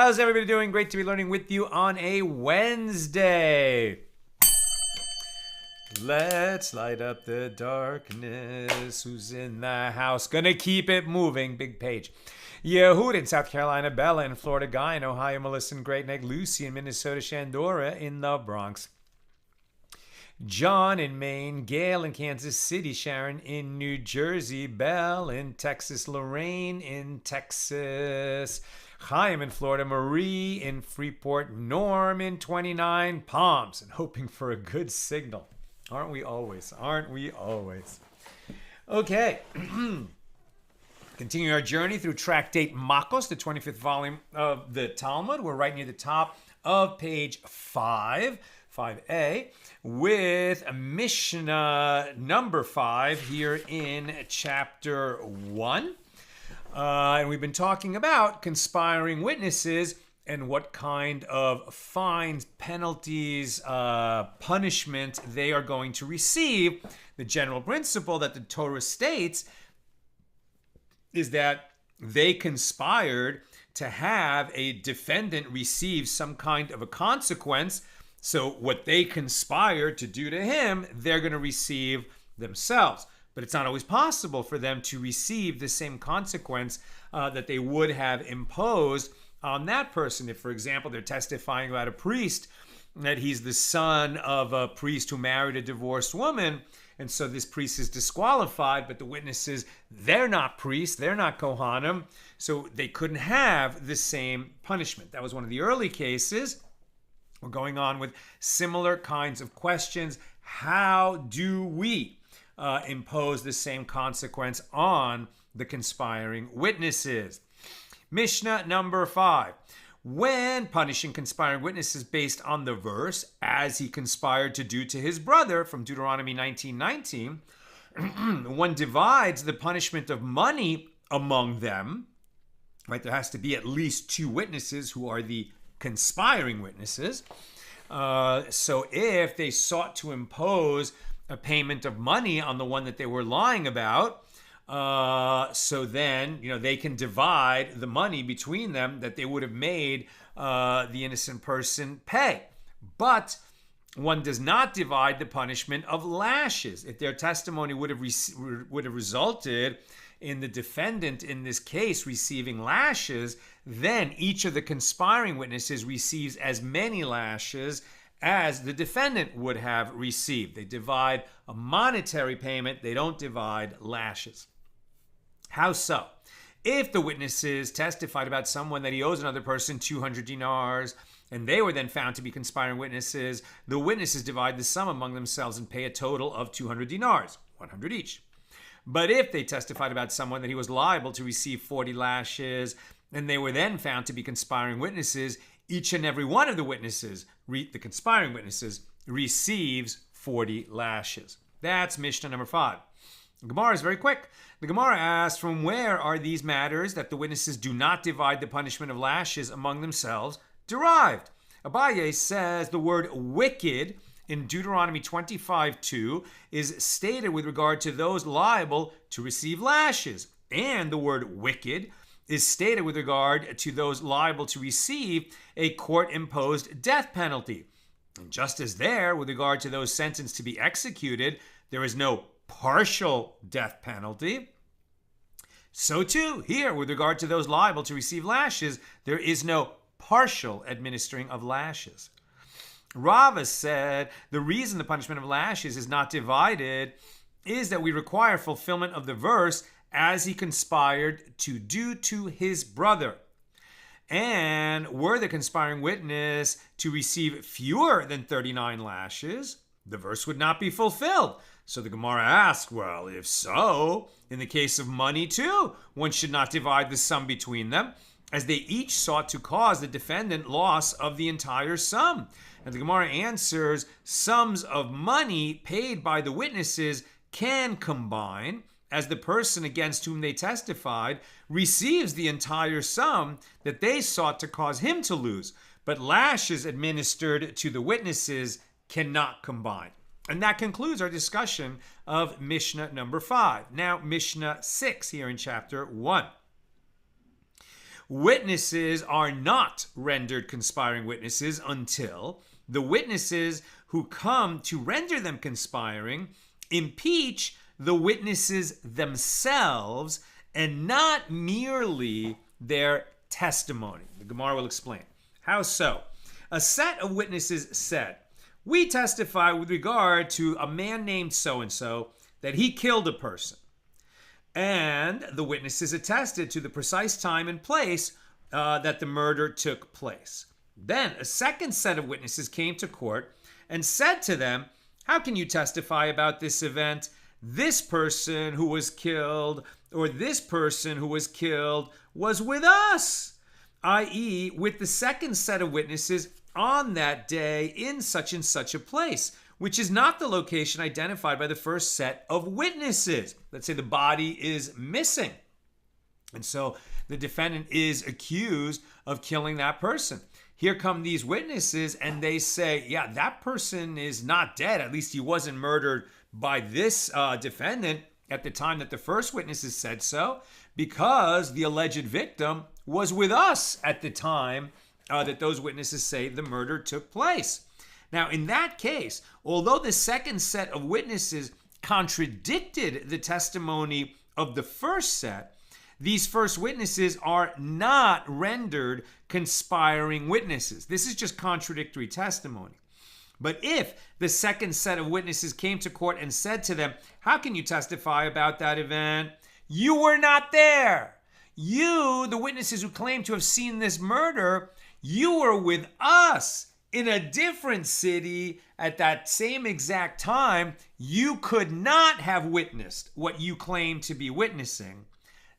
How's everybody doing? Great to be learning with you on a Wednesday. Let's light up the darkness. Who's in the house? Gonna keep it moving. Big page. Yehud in South Carolina, Bella in Florida, Guy in Ohio, Melissa in Great Neck, Lucy in Minnesota, Shandora in the Bronx, John in Maine, Gail in Kansas City, Sharon in New Jersey, Belle in Texas, Lorraine in Texas, Chaim in Florida, Marie in Freeport, Norm in 29 Palms, and hoping for a good signal. Aren't we always? Aren't we always? Okay. Continuing our journey through Tractate Makkos, the 25th volume of the Talmud. We're right near the top of page 5A, with Mishna number 5 here in chapter 1. And we've been talking about conspiring witnesses and what kind of fines, penalties, punishment they are going to receive. The general principle that the Torah states is that they conspired to have a defendant receive some kind of a consequence. So what they conspired to do to him, they're going to receive themselves. But it's not always possible for them to receive the same consequence that they would have imposed on that person. If, for example, they're testifying about a priest, that he's the son of a priest who married a divorced woman, and so this priest is disqualified, but the witnesses, they're not priests, they're not Kohanim, so they couldn't have the same punishment. That was one of the early cases. We're going on with similar kinds of questions. How do we impose the same consequence on the conspiring witnesses? Mishnah number 5. When punishing conspiring witnesses based on the verse, as he conspired to do to his brother, from Deuteronomy 19:19, one divides the punishment of money among them. Right? There has to be at least 2 witnesses who are the conspiring witnesses. So if they sought to impose a payment of money on the one that they were lying about, so then, they can divide the money between them that they would have made the innocent person pay. But one does not divide the punishment of lashes. If their testimony would have resulted in the defendant in this case receiving lashes, then each of the conspiring witnesses receives as many lashes as the defendant would have received. They divide a monetary payment, they don't divide lashes. How so? If the witnesses testified about someone that he owes another person 200 dinars, and they were then found to be conspiring witnesses, the witnesses divide the sum among themselves and pay a total of 200 dinars, 100 each. But if they testified about someone that he was liable to receive 40 lashes, and they were then found to be conspiring witnesses, each and every one of the witnesses, the conspiring witnesses, receives 40 lashes. That's Mishnah number 5. The Gemara is very quick. The Gemara asks, from where are these matters that the witnesses do not divide the punishment of lashes among themselves derived? Abaye says the word wicked in Deuteronomy 25:2 is stated with regard to those liable to receive lashes. And the word wicked is stated with regard to those liable to receive a court-imposed death penalty. And just as there, with regard to those sentenced to be executed, there is no partial death penalty, so too here, with regard to those liable to receive lashes, there is no partial administering of lashes. Rava said the reason the punishment of lashes is not divided is that we require fulfillment of the verse, as he conspired to do to his brother. And were the conspiring witness to receive fewer than 39 lashes, the verse would not be fulfilled. So the Gemara asks, well, if so, in the case of money too, one should not divide the sum between them, as they each sought to cause the defendant loss of the entire sum. And the Gemara answers, sums of money paid by the witnesses can combine, as the person against whom they testified receives the entire sum that they sought to cause him to lose. But lashes administered to the witnesses cannot combine. And that concludes our discussion of Mishnah number 5. Now, Mishnah 6 here in chapter 1. Witnesses are not rendered conspiring witnesses until the witnesses who come to render them conspiring impeach the witnesses themselves and not merely their testimony. The Gemara will explain. How so? A set of witnesses said, "We testify with regard to a man named so-and-so that he killed a person." And the witnesses attested to the precise time and place that the murder took place. Then a second set of witnesses came to court and said to them, "How can you testify about this event? This person who was killed or this person who was killed was with us," i.e., with the second set of witnesses on that day in such and such a place, which is not the location identified by the first set of witnesses. Let's say the body is missing. And so the defendant is accused of killing that person. Here come these witnesses and they say, yeah, that person is not dead. At least he wasn't murdered by this defendant at the time that the first witnesses said so, because the alleged victim was with us at the time that those witnesses say the murder took place. Now, in that case, although the second set of witnesses contradicted the testimony of the first set, these first witnesses are not rendered conspiring witnesses. This is just contradictory testimony. But if the second set of witnesses came to court and said to them, "How can you testify about that event? You were not there. You, the witnesses who claim to have seen this murder, you were with us in a different city at that same exact time. You could not have witnessed what you claim to be witnessing."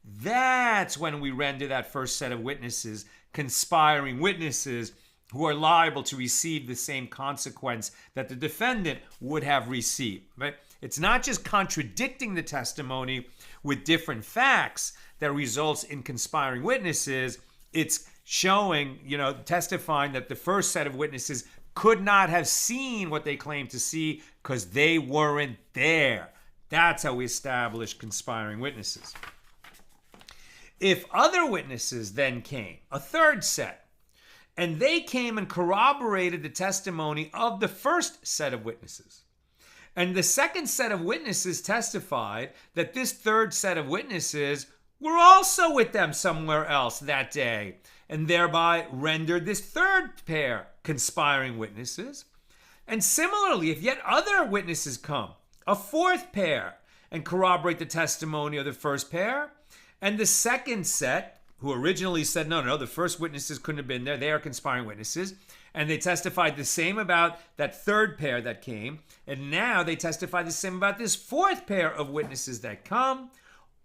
That's when we render that first set of witnesses conspiring witnesses who are liable to receive the same consequence that the defendant would have received. Right? It's not just contradicting the testimony with different facts that results in conspiring witnesses. It's showing, testifying that the first set of witnesses could not have seen what they claim to see because they weren't there. That's how we establish conspiring witnesses. If other witnesses then came, a third set, and they came and corroborated the testimony of the first set of witnesses, and the second set of witnesses testified that this third set of witnesses were also with them somewhere else that day, and thereby rendered this third pair conspiring witnesses. And similarly, if yet other witnesses come, a fourth pair, and corroborate the testimony of the first pair, and the second set, who originally said, no, the first witnesses couldn't have been there, they are conspiring witnesses, and they testified the same about that third pair that came, and now they testify the same about this fourth pair of witnesses that come,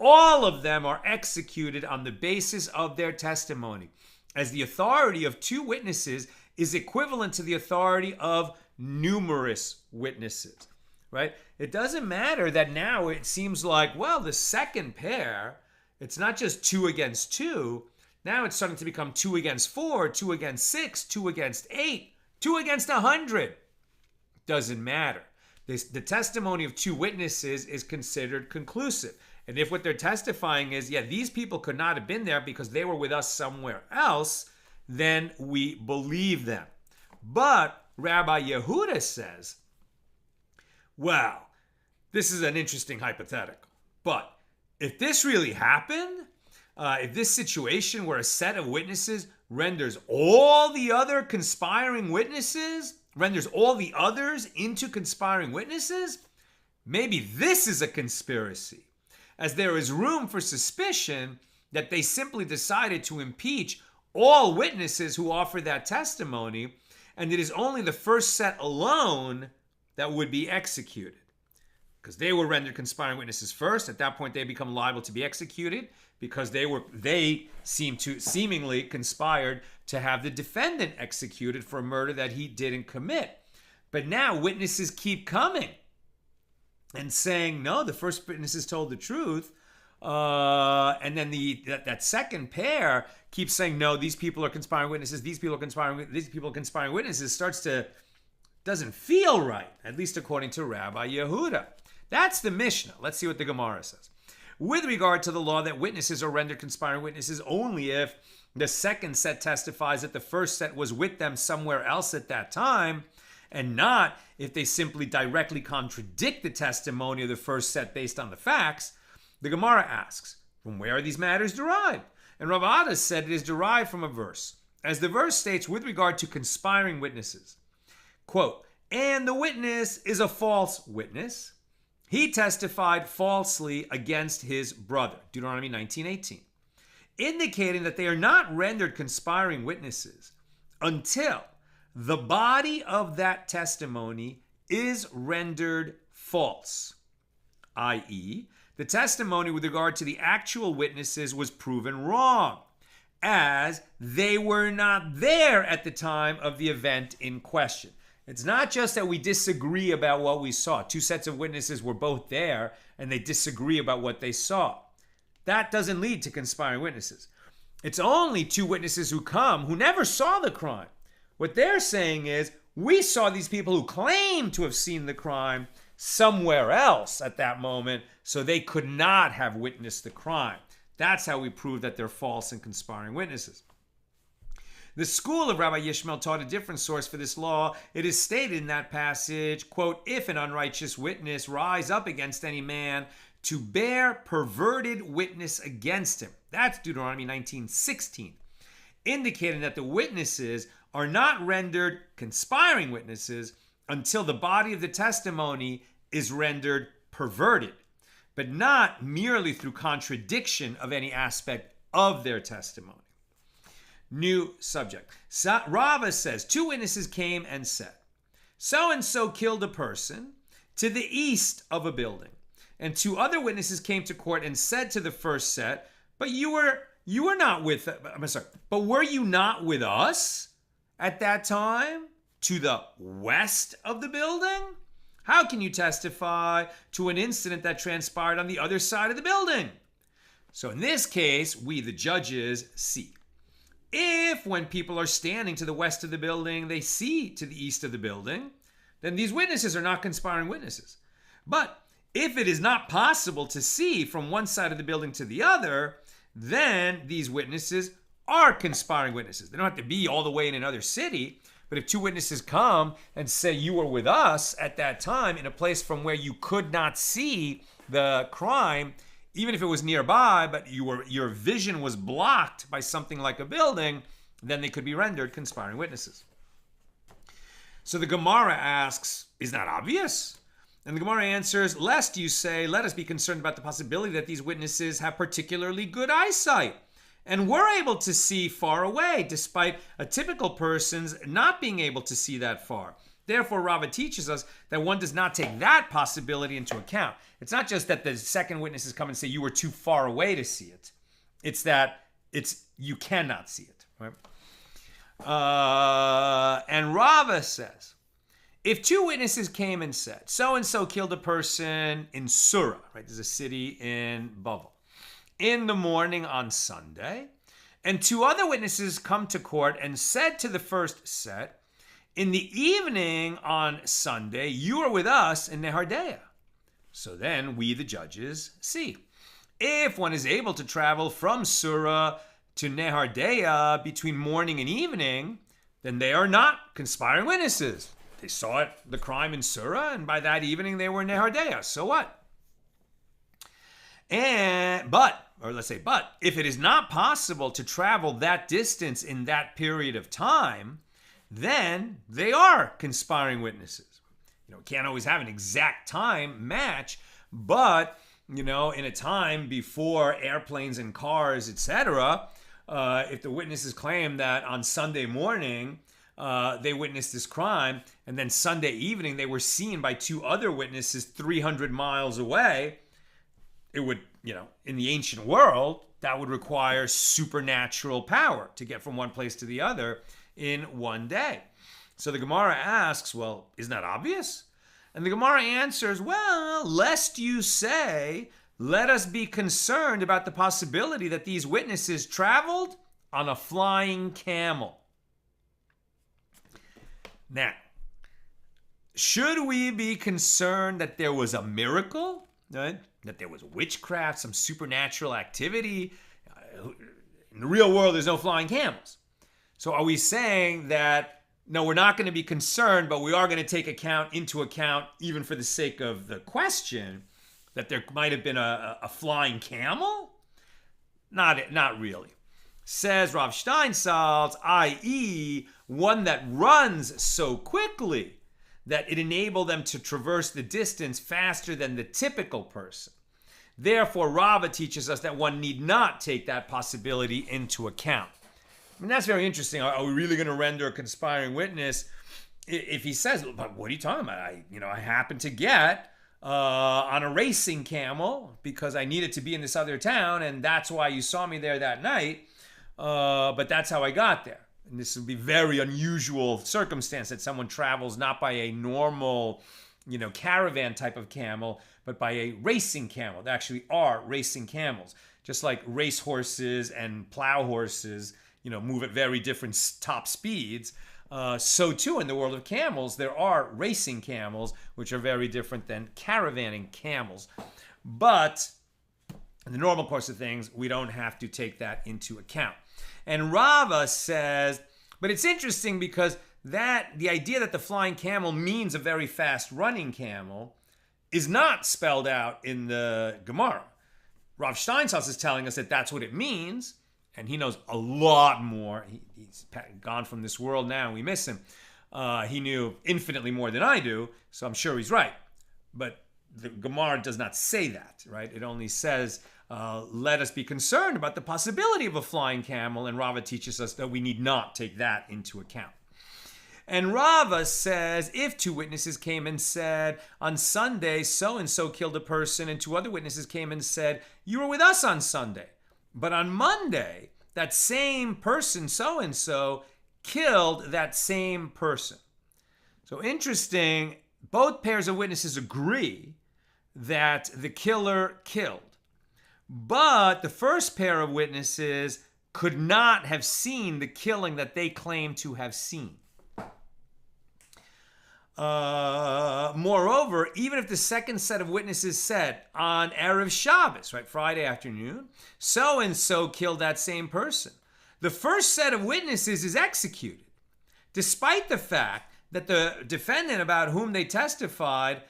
all of them are executed on the basis of their testimony, as the authority of two witnesses is equivalent to the authority of numerous witnesses, right? It doesn't matter that now it seems like, well, the second pair, it's not just 2 against 2. Now it's starting to become 2 against 4, 2 against 6, 2 against 8, 2 against 100. Doesn't matter. The testimony of two witnesses is considered conclusive. And if what they're testifying is, yeah, these people could not have been there because they were with us somewhere else, then we believe them. But Rabbi Yehuda says, well, this is an interesting hypothetical. But if this really happened, if this situation where a set of witnesses renders all the other conspiring witnesses, renders all the others into conspiring witnesses, maybe this is a conspiracy, as there is room for suspicion that they simply decided to impeach all witnesses who offered that testimony, and it is only the first set alone that would be executed. Because they were rendered conspiring witnesses first. At that point, they become liable to be executed because they seemingly conspired to have the defendant executed for a murder that he didn't commit. But now witnesses keep coming and saying, no, the first witnesses told the truth. And then that second pair keeps saying, no, these people are conspiring witnesses. These people are conspiring witnesses. Doesn't feel right, at least according to Rabbi Yehuda. That's the Mishnah. Let's see what the Gemara says. with regard to the law that witnesses are rendered conspiring witnesses only if the second set testifies that the first set was with them somewhere else at that time, and not if they simply directly contradict the testimony of the first set based on the facts, the Gemara asks, from where are these matters derived? And Rav Ada said it is derived from a verse. As the verse states with regard to conspiring witnesses, quote, and the witness is a false witness. He testified falsely against his brother, Deuteronomy 19:18, indicating that they are not rendered conspiring witnesses until the body of that testimony is rendered false, i.e., the testimony with regard to the actual witnesses was proven wrong, as they were not there at the time of the event in question. It's not just that we disagree about what we saw. Two sets of witnesses were both there and they disagree about what they saw. That doesn't lead to conspiring witnesses. It's only two witnesses who come who never saw the crime. What they're saying is, we saw these people who claim to have seen the crime somewhere else at that moment, so they could not have witnessed the crime. That's how we prove that they're false and conspiring witnesses. The school of Rabbi Yishmael taught a different source for this law. It is stated in that passage, quote, if an unrighteous witness rise up against any man to bear perverted witness against him. That's Deuteronomy 19:16, indicating that the witnesses are not rendered conspiring witnesses until the body of the testimony is rendered perverted, but not merely through contradiction of any aspect of their testimony. New subject. Rava says, two witnesses came and said, so-and-so killed a person to the east of a building. And two other witnesses came to court and said to the first set, but were you not with us at that time to the west of the building? How can you testify to an incident that transpired on the other side of the building? So in this case, we, the judges, see. If when people are standing to the west of the building, they see to the east of the building, then these witnesses are not conspiring witnesses. But if it is not possible to see from one side of the building to the other, then these witnesses are conspiring witnesses. They don't have to be all the way in another city, but if two witnesses come and say you were with us at that time in a place from where you could not see the crime, even if it was nearby, but your vision was blocked by something like a building, then they could be rendered conspiring witnesses. So the Gemara asks, is that obvious? And the Gemara answers, lest you say, let us be concerned about the possibility that these witnesses have particularly good eyesight and were able to see far away, despite a typical person's not being able to see that far. Therefore, Rava teaches us that one does not take that possibility into account. It's not just that the second witnesses come and say you were too far away to see it. It's that you cannot see it. Right? And Rava says, if two witnesses came and said, so-and-so killed a person in Surah, right? There's a city in Bavel, in the morning on Sunday, and two other witnesses come to court and said to the first set, in the evening on Sunday, you are with us in Nehardea. So then we, the judges, see. If one is able to travel from Surah to Nehardea between morning and evening, then they are not conspiring witnesses. They saw the crime in Surah, and by that evening they were in Nehardea. So what? But if it is not possible to travel that distance in that period of time, then they are conspiring witnesses. Can't always have an exact time match, but, in a time before airplanes and cars, etc., if the witnesses claim that on Sunday morning they witnessed this crime, and then Sunday evening they were seen by two other witnesses 300 miles away, it would, in the ancient world, that would require supernatural power to get from one place to the other in one day. So the Gemara asks, well, isn't that obvious? And the Gemara answers, well, lest you say, let us be concerned about the possibility that these witnesses traveled on a flying camel. Now, should we be concerned that there was a miracle right? That there was witchcraft, some supernatural activity. In the real world, there's no flying camels. So are we saying that, no, we're not going to be concerned, but we are going to take into account, even for the sake of the question, that there might have been a flying camel? Not really. Says Rav Steinsaltz, i.e., one that runs so quickly that it enabled them to traverse the distance faster than the typical person. Therefore, Rava teaches us that one need not take that possibility into account. I mean, that's very interesting. Are we really going to render a conspiring witness if he says, "But what are you talking about? I happened to get on a racing camel because I needed to be in this other town, and that's why you saw me there that night. But that's how I got there." And this would be very unusual circumstance that someone travels not by a normal, caravan type of camel, but by a racing camel. There actually are racing camels, just like race horses and plow horses, move at very different top speeds. So too, in the world of camels, there are racing camels, which are very different than caravanning camels. But in the normal course of things, we don't have to take that into account. And Rava says, but it's interesting because the idea that the flying camel means a very fast running camel is not spelled out in the Gemara. Rav Steinsaltz is telling us that that's what it means, and he knows a lot more. He's gone from this world now, and we miss him. He knew infinitely more than I do, so I'm sure he's right. But the Gemara does not say that, right? It only says, let us be concerned about the possibility of a flying camel, and Rava teaches us that we need not take that into account. And Rava says, if two witnesses came and said, on Sunday, so-and-so killed a person, and two other witnesses came and said, you were with us on Sunday. But on Monday, that same person, so-and-so, killed that same person. So interesting, both pairs of witnesses agree that the killer killed. But the first pair of witnesses could not have seen the killing that they claim to have seen. Moreover, even if the second set of witnesses said on Erev Shabbos, right, Friday afternoon, so-and-so killed that same person, the first set of witnesses is executed, despite the fact that the defendant about whom they testified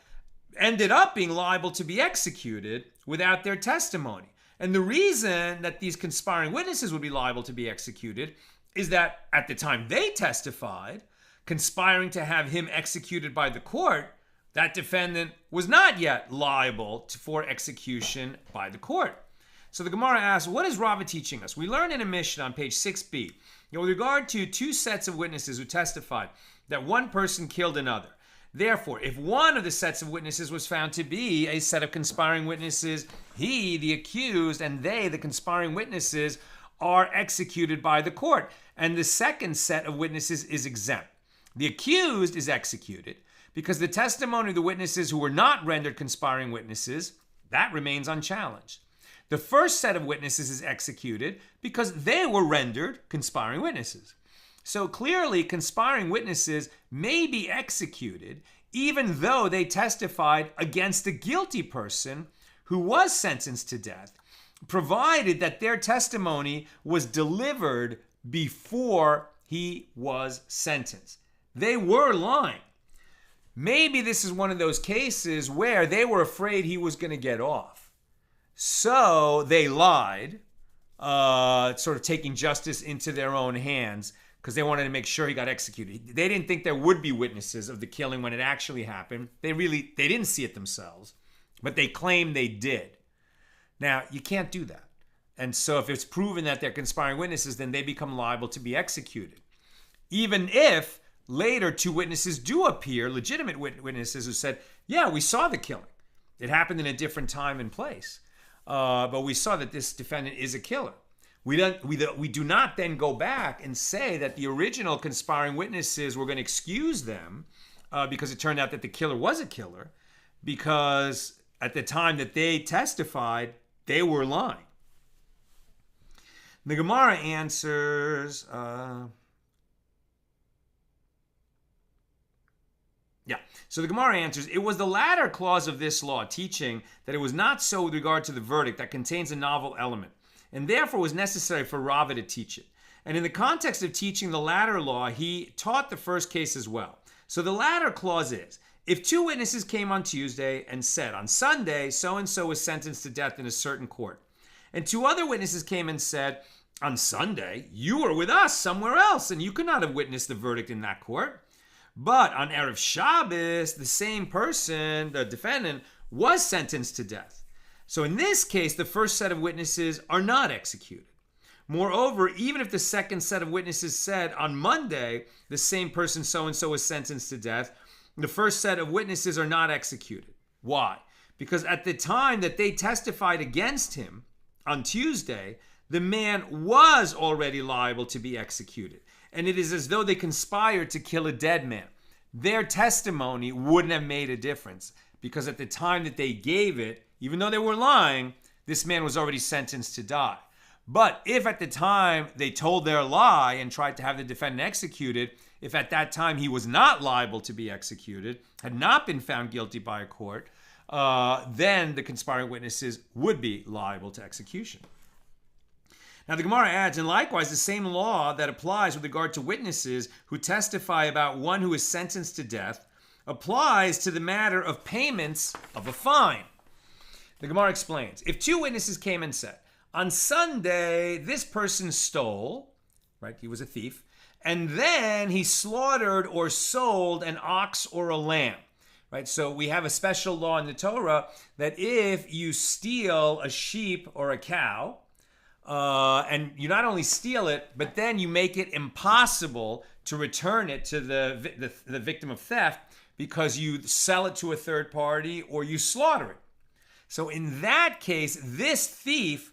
ended up being liable to be executed without their testimony. And the reason that these conspiring witnesses would be liable to be executed is that at the time they testified, conspiring to have him executed by the court, that defendant was not yet liable for execution by the court. So the Gemara asks, what is Rava teaching us? We learn in a Mishna on page 6b, with regard to two sets of witnesses who testified that one person killed another. Therefore, if one of the sets of witnesses was found to be a set of conspiring witnesses, he, the accused, and they, the conspiring witnesses, are executed by the court. And the second set of witnesses is exempt. The accused is executed because the testimony of the witnesses who were not rendered conspiring witnesses, that remains unchallenged. The first set of witnesses is executed because they were rendered conspiring witnesses. So clearly, conspiring witnesses may be executed even though they testified against a guilty person who was sentenced to death, provided that their testimony was delivered before he was sentenced. They were lying. Maybe this is one of those cases where they were afraid he was going to get off. So they lied, sort of taking justice into their own hands because they wanted to make sure he got executed. They didn't think there would be witnesses of the killing when it actually happened. They didn't see it themselves, but they claimed they did. Now, you can't do that. And so if it's proven that they're conspiring witnesses, then they become liable to be executed. Even if later two witnesses do appear, legitimate witnesses who said, yeah, we saw the killing. It happened in a different time and place. But we saw that this defendant is a killer. We do not then go back and say that the original conspiring witnesses were going to excuse them because it turned out that the killer was a killer, because at the time that they testified, they were lying. The Gemara answers, Yeah. So the Gemara answers, it was the latter clause of this law teaching that it was not so with regard to the verdict that contains a novel element, and therefore was necessary for Rava to teach it. And in the context of teaching the latter law, he taught the first case as well. So the latter clause is, if two witnesses came on Tuesday and said, on Sunday, so-and-so was sentenced to death in a certain court, and two other witnesses came and said, on Sunday, you were with us somewhere else, and you could not have witnessed the verdict in that court. But on Erev Shabbos, the same person, the defendant, was sentenced to death. So in this case, the first set of witnesses are not executed. Moreover, even if the second set of witnesses said on Monday, the same person so-and-so was sentenced to death, the first set of witnesses are not executed. Why? Because at the time that they testified against him on Tuesday, the man was already liable to be executed. And it is as though they conspired to kill a dead man. Their testimony wouldn't have made a difference because at the time that they gave it, even though they were lying, this man was already sentenced to die. But if at the time they told their lie and tried to have the defendant executed, if at that time he was not liable to be executed, had not been found guilty by a court, then the conspiring witnesses would be liable to execution. Now the Gemara adds, and likewise the same law that applies with regard to witnesses who testify about one who is sentenced to death applies to the matter of payments of a fine. The Gemara explains, if two witnesses came and said, on Sunday, this person stole, right, he was a thief, and then he slaughtered or sold an ox or a lamb, right? So we have a special law in the Torah that if you steal a sheep or a cow, and you not only steal it, but then you make it impossible to return it to the victim of theft because you sell it to a third party or you slaughter it. So in that case, this thief,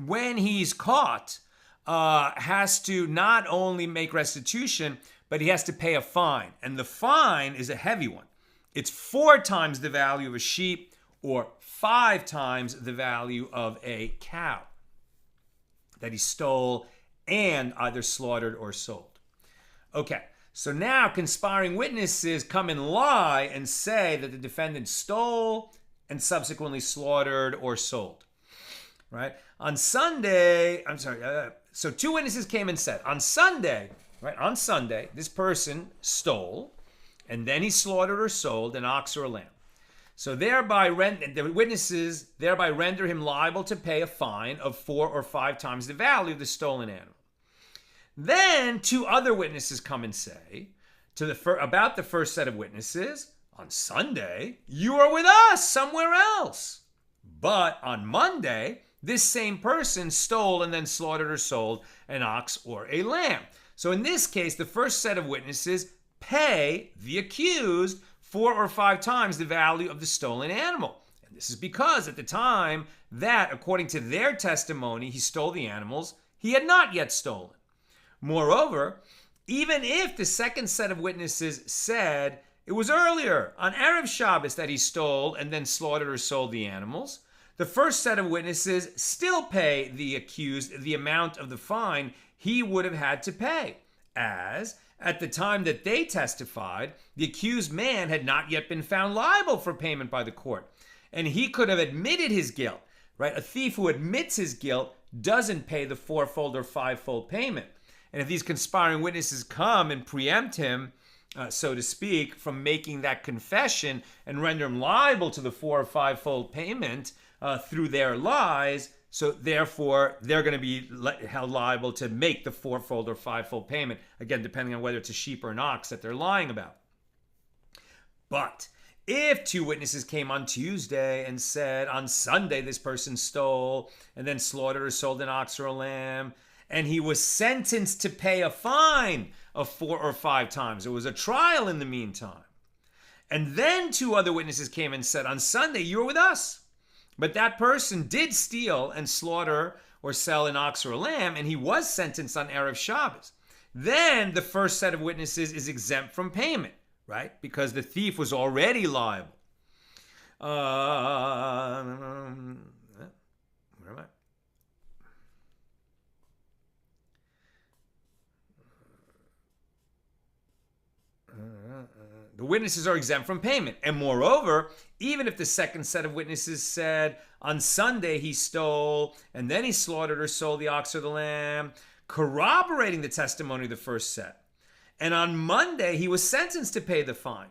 when he's caught, has to not only make restitution, but he has to pay a fine. And the fine is a heavy one. It's 4 times the value of a sheep or 5 times the value of a cow that he stole and either slaughtered or sold. Okay, so now conspiring witnesses come and lie and say that the defendant stole and subsequently slaughtered or sold, right? On Sunday, so two witnesses came and said, on Sunday, this person stole and then he slaughtered or sold an ox or a lamb. So thereby, the witnesses thereby render him liable to pay a fine of 4 or 5 times the value of the stolen animal. Then 2 other witnesses come and say about the first set of witnesses, on Sunday, you are with us somewhere else. But on Monday, this same person stole and then slaughtered or sold an ox or a lamb. So in this case, the first set of witnesses pay the accused 4 or 5 times the value of the stolen animal. And this is because at the time that, according to their testimony, he stole the animals, he had not yet stolen. Moreover, even if the second set of witnesses said it was earlier on Erev Shabbos that he stole and then slaughtered or sold the animals, the first set of witnesses still pay the accused the amount of the fine he would have had to pay, as at the time that they testified, the accused man had not yet been found liable for payment by the court. And he could have admitted his guilt, right? A thief who admits his guilt doesn't pay the 4-fold or 5-fold payment. And if these conspiring witnesses come and preempt him, so to speak, from making that confession and render him liable to the 4 or 5-fold payment through their lies, so therefore, they're going to be held liable to make the 4-fold or 5-fold payment, again, depending on whether it's a sheep or an ox that they're lying about. But if 2 witnesses came on Tuesday and said, on Sunday, this person stole and then slaughtered or sold an ox or a lamb, and he was sentenced to pay a fine of 4 or 5 times. There was a trial in the meantime. And then 2 other witnesses came and said, on Sunday, you were with us. But that person did steal and slaughter or sell an ox or a lamb, and he was sentenced on Erev Shabbos. Then the first set of witnesses is exempt from payment, right? Because the thief was already liable. Where am I? The witnesses are exempt from payment. And moreover, even if the second set of witnesses said on Sunday he stole and then he slaughtered or sold the ox or the lamb, corroborating the testimony of the first set, and on Monday he was sentenced to pay the fine,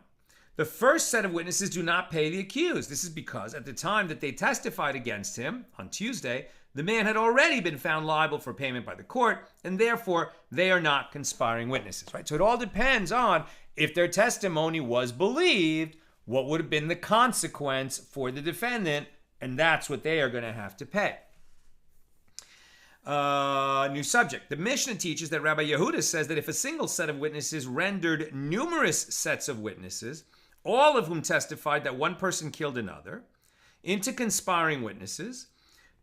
the first set of witnesses do not pay the accused. This is because at the time that they testified against him on Tuesday, the man had already been found liable for payment by the court, and therefore they are not conspiring witnesses, right? So it all depends on if their testimony was believed, what would have been the consequence for the defendant, and that's what they are going to have to pay. New subject. The Mishnah teaches that Rabbi Yehuda says that if a single set of witnesses rendered numerous sets of witnesses, all of whom testified that one person killed another, into conspiring witnesses,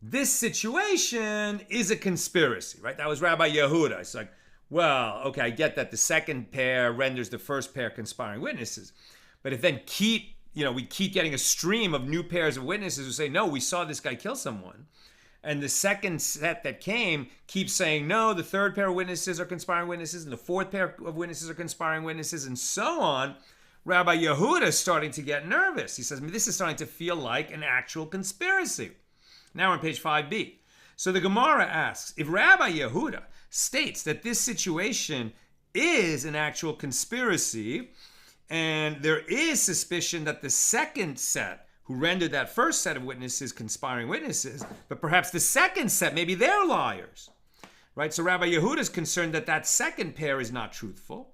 this situation is a conspiracy, right? That was Rabbi Yehuda. It's like, well, okay, I get that the second pair renders the first pair conspiring witnesses. But if then we keep getting a stream of new pairs of witnesses who say, no, we saw this guy kill someone. And the second set that came keeps saying, no, the third pair of witnesses are conspiring witnesses, and the fourth pair of witnesses are conspiring witnesses, and so on. Rabbi Yehuda is starting to get nervous. He says, this is starting to feel like an actual conspiracy. Now we're on page 5b. So the Gemara asks, if Rabbi Yehuda states that this situation is an actual conspiracy, and there is suspicion that the second set who rendered that first set of witnesses conspiring witnesses, but perhaps the second set, maybe they're liars, right? So Rabbi Yehuda is concerned that that second pair is not truthful.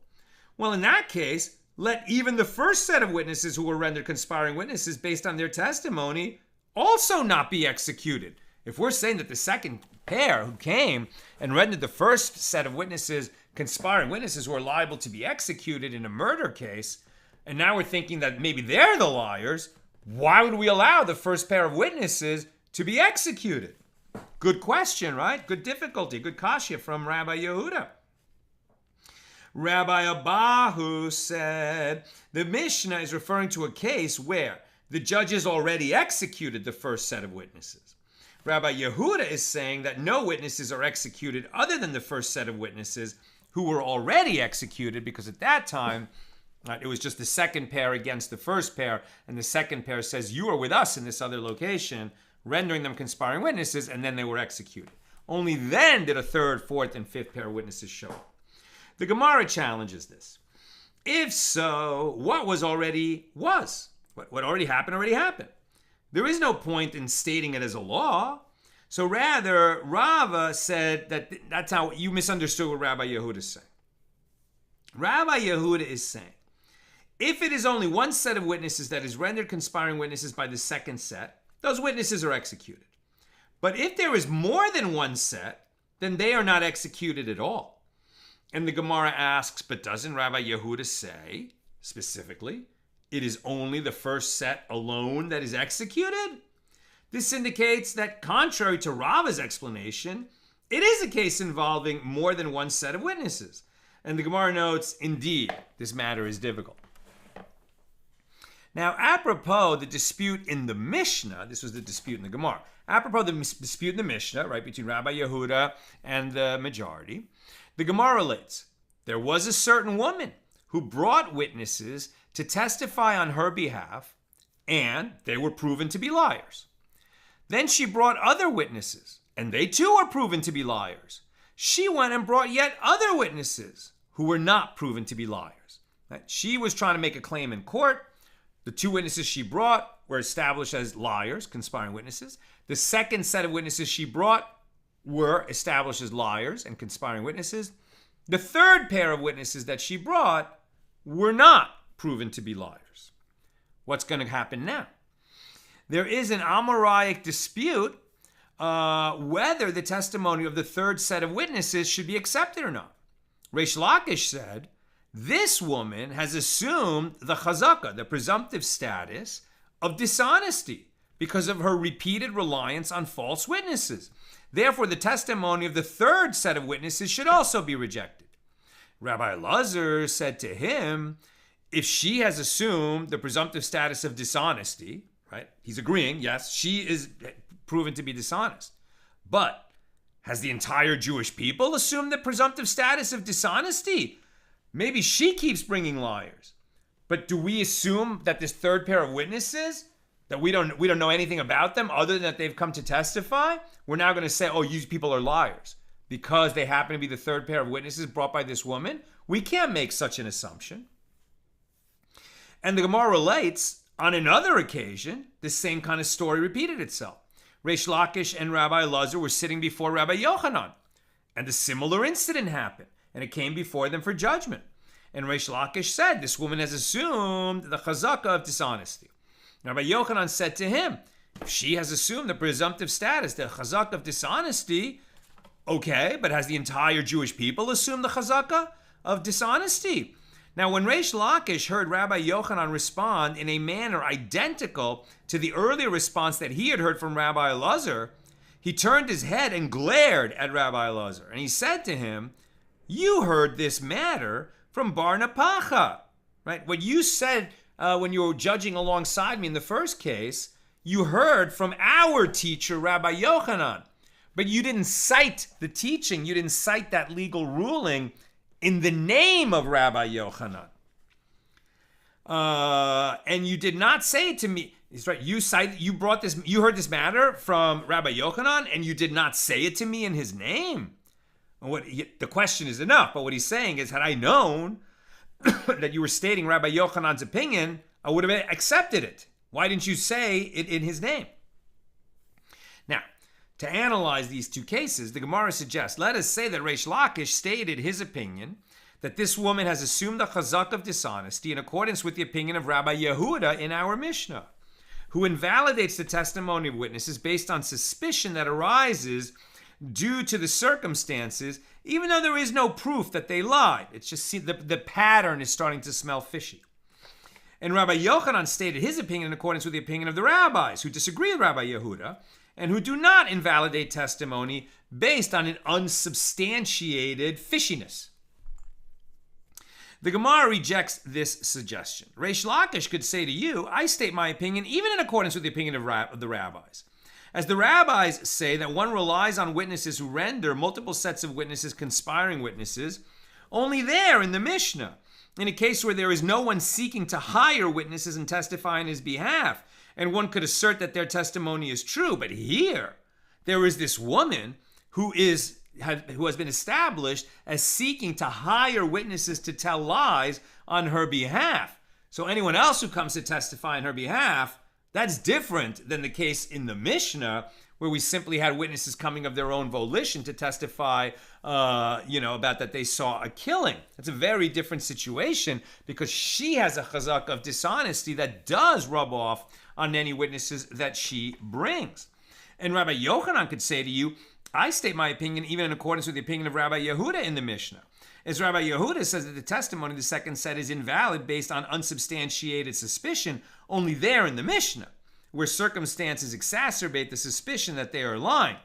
Well, in that case, let even the first set of witnesses who were rendered conspiring witnesses based on their testimony also not be executed. If we're saying that the second pair who came and rendered the first set of witnesses conspiring witnesses who are liable to be executed in a murder case, and now we're thinking that maybe they're the liars, why would we allow the first pair of witnesses to be executed? Good question, right? Good difficulty, good kasha from Rabbi Yehuda. Rabbi Abahu said the Mishnah is referring to a case where the judges already executed the first set of witnesses. Rabbi Yehuda is saying that no witnesses are executed other than the first set of witnesses who were already executed, because at that time, it was just the second pair against the first pair, and the second pair says, you are with us in this other location, rendering them conspiring witnesses, and then they were executed. Only then did a third, fourth, and fifth pair of witnesses show up. The Gemara challenges this. If so, what was already was? What already happened. There is no point in stating it as a law. So rather, Rava said that's how you misunderstood what Rabbi Yehuda is saying. Rabbi Yehuda is saying, if it is only one set of witnesses that is rendered conspiring witnesses by the second set, those witnesses are executed. But if there is more than one set, then they are not executed at all. And the Gemara asks, but doesn't Rabbi Yehuda say, specifically, it is only the first set alone that is executed? This indicates that, contrary to Rava's explanation, it is a case involving more than one set of witnesses. And the Gemara notes, indeed, this matter is difficult. Now, apropos the dispute in the Mishnah, this was the dispute in the Gemara. Apropos the dispute in the Mishnah, right, between Rabbi Yehuda and the majority, the Gemara relates, there was a certain woman who brought witnesses to testify on her behalf, and they were proven to be liars. Then she brought other witnesses, and they too were proven to be liars. She went and brought yet other witnesses who were not proven to be liars. She was trying to make a claim in court. The two witnesses she brought were established as liars, conspiring witnesses. The second set of witnesses she brought were established as liars and conspiring witnesses. The third pair of witnesses that she brought were not proven to be liars. What's going to happen now? There is an Amoraic dispute whether the testimony of the third set of witnesses should be accepted or not. Reish Lakish said, this woman has assumed the chazaka, the presumptive status of dishonesty because of her repeated reliance on false witnesses. Therefore, the testimony of the third set of witnesses should also be rejected. Rabbi Elazar said to him, if she has assumed the presumptive status of dishonesty, right? He's agreeing, yes, she is proven to be dishonest. But has the entire Jewish people assumed the presumptive status of dishonesty? Maybe she keeps bringing liars. But do we assume that this third pair of witnesses, that we don't know anything about them other than that they've come to testify? We're now going to say, oh, you people are liars because they happen to be the third pair of witnesses brought by this woman? We can't make such an assumption. And the Gemara relates, on another occasion, the same kind of story repeated itself. Reish Lakish and Rabbi Elazar were sitting before Rabbi Yochanan, and a similar incident happened, and it came before them for judgment. And Reish Lakish said, this woman has assumed the chazaka of dishonesty. Rabbi Yochanan said to him, if she has assumed the presumptive status, the chazaka of dishonesty, okay, but has the entire Jewish people assumed the chazaka of dishonesty? Now, when Reish Lakish heard Rabbi Yochanan respond in a manner identical to the earlier response that he had heard from Rabbi Elazar, he turned his head and glared at Rabbi Elazar. And he said to him, you heard this matter from Bar Napacha, right? What you said when you were judging alongside me in the first case, you heard from our teacher, Rabbi Yochanan. But you didn't cite the teaching, you didn't cite that legal ruling in the name of Rabbi Yochanan. And you did not say to me, he's right, you heard this matter from Rabbi Yochanan, and you did not say it to me in his name. And the question is enough, but what he's saying is, had I known that you were stating Rabbi Yochanan's opinion, I would have accepted it. Why didn't you say it in his name? Now, to analyze these two cases, the Gemara suggests, let us say that Reish Lakish stated his opinion that this woman has assumed the chazak of dishonesty in accordance with the opinion of Rabbi Yehuda in our Mishnah, who invalidates the testimony of witnesses based on suspicion that arises due to the circumstances, even though there is no proof that they lied. It's just the pattern is starting to smell fishy. And Rabbi Yochanan stated his opinion in accordance with the opinion of the rabbis, who disagree with Rabbi Yehuda, and who do not invalidate testimony based on an unsubstantiated fishiness. The Gemara rejects this suggestion. Reish Lakish could say to you, I state my opinion even in accordance with the opinion of the rabbis. As the rabbis say that one relies on witnesses who render multiple sets of witnesses conspiring witnesses, only there in the Mishnah, in a case where there is no one seeking to hire witnesses and testify on his behalf, and one could assert that their testimony is true. But here, there is this woman who has been established as seeking to hire witnesses to tell lies on her behalf. So anyone else who comes to testify on her behalf, that's different than the case in the Mishnah, where we simply had witnesses coming of their own volition to testify, about that they saw a killing. That's a very different situation because she has a chazak of dishonesty that does rub off on any witnesses that she brings. And Rabbi Yochanan could say to you, I state my opinion even in accordance with the opinion of Rabbi Yehuda in the Mishnah. As Rabbi Yehuda says that the testimony of the second set is invalid based on unsubstantiated suspicion, only there in the Mishnah, where circumstances exacerbate the suspicion that they are lying.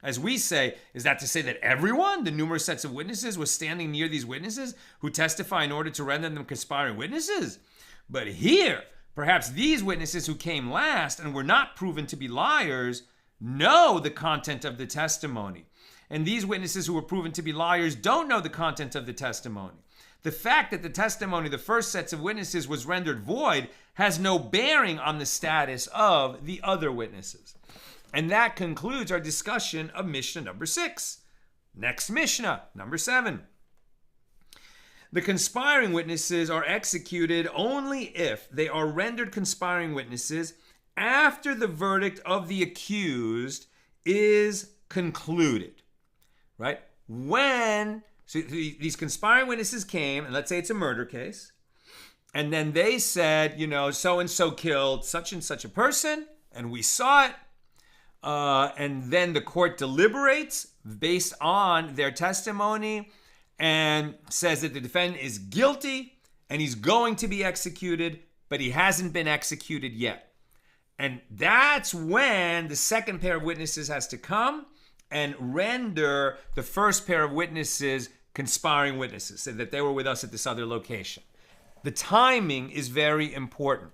As we say, is that to say that everyone, the numerous sets of witnesses, was standing near these witnesses who testify in order to render them conspiring witnesses? But here, perhaps these witnesses who came last and were not proven to be liars know the content of the testimony. And these witnesses who were proven to be liars don't know the content of the testimony. The fact that the testimony of the first sets of witnesses was rendered void has no bearing on the status of the other witnesses. And that concludes our discussion of Mishnah number 6. Next Mishnah, number 7. The conspiring witnesses are executed only if they are rendered conspiring witnesses after the verdict of the accused is concluded. Right? So these conspiring witnesses came, and let's say it's a murder case, and then they said, so-and-so killed such and such a person, and we saw it, and then the court deliberates based on their testimony and says that the defendant is guilty and he's going to be executed, but he hasn't been executed yet. And that's when the second pair of witnesses has to come and render the first pair of witnesses conspiring witnesses, so that they were with us at this other location. The timing is very important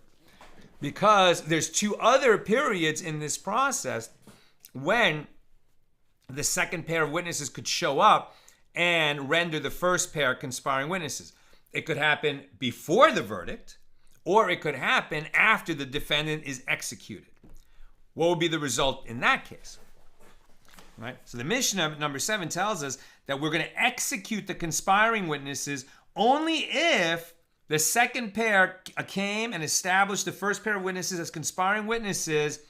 because there's 2 other periods in this process when the second pair of witnesses could show up and render the first pair conspiring witnesses. It could happen before the verdict, or it could happen after the defendant is executed. What would be the result in that case? Right? So the Mishnah number 7 tells us that we're going to execute the conspiring witnesses only if the second pair came and established the first pair of witnesses as conspiring witnesses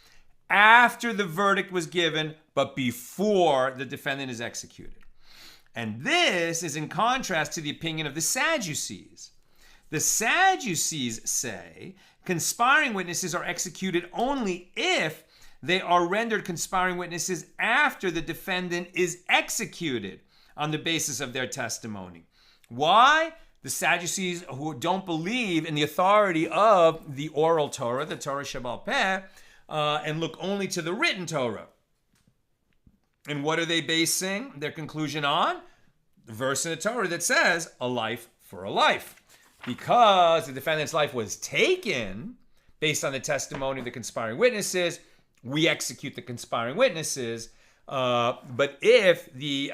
after the verdict was given, but before the defendant is executed. And this is in contrast to the opinion of the Sadducees. The Sadducees say conspiring witnesses are executed only if they are rendered conspiring witnesses after the defendant is executed on the basis of their testimony. Why? The Sadducees, who don't believe in the authority of the oral Torah, the Torah Shebaal Peh, and look only to the written Torah. And what are they basing their conclusion on? The verse in the Torah that says, a life for a life. Because the defendant's life was taken based on the testimony of the conspiring witnesses, we execute the conspiring witnesses. But if the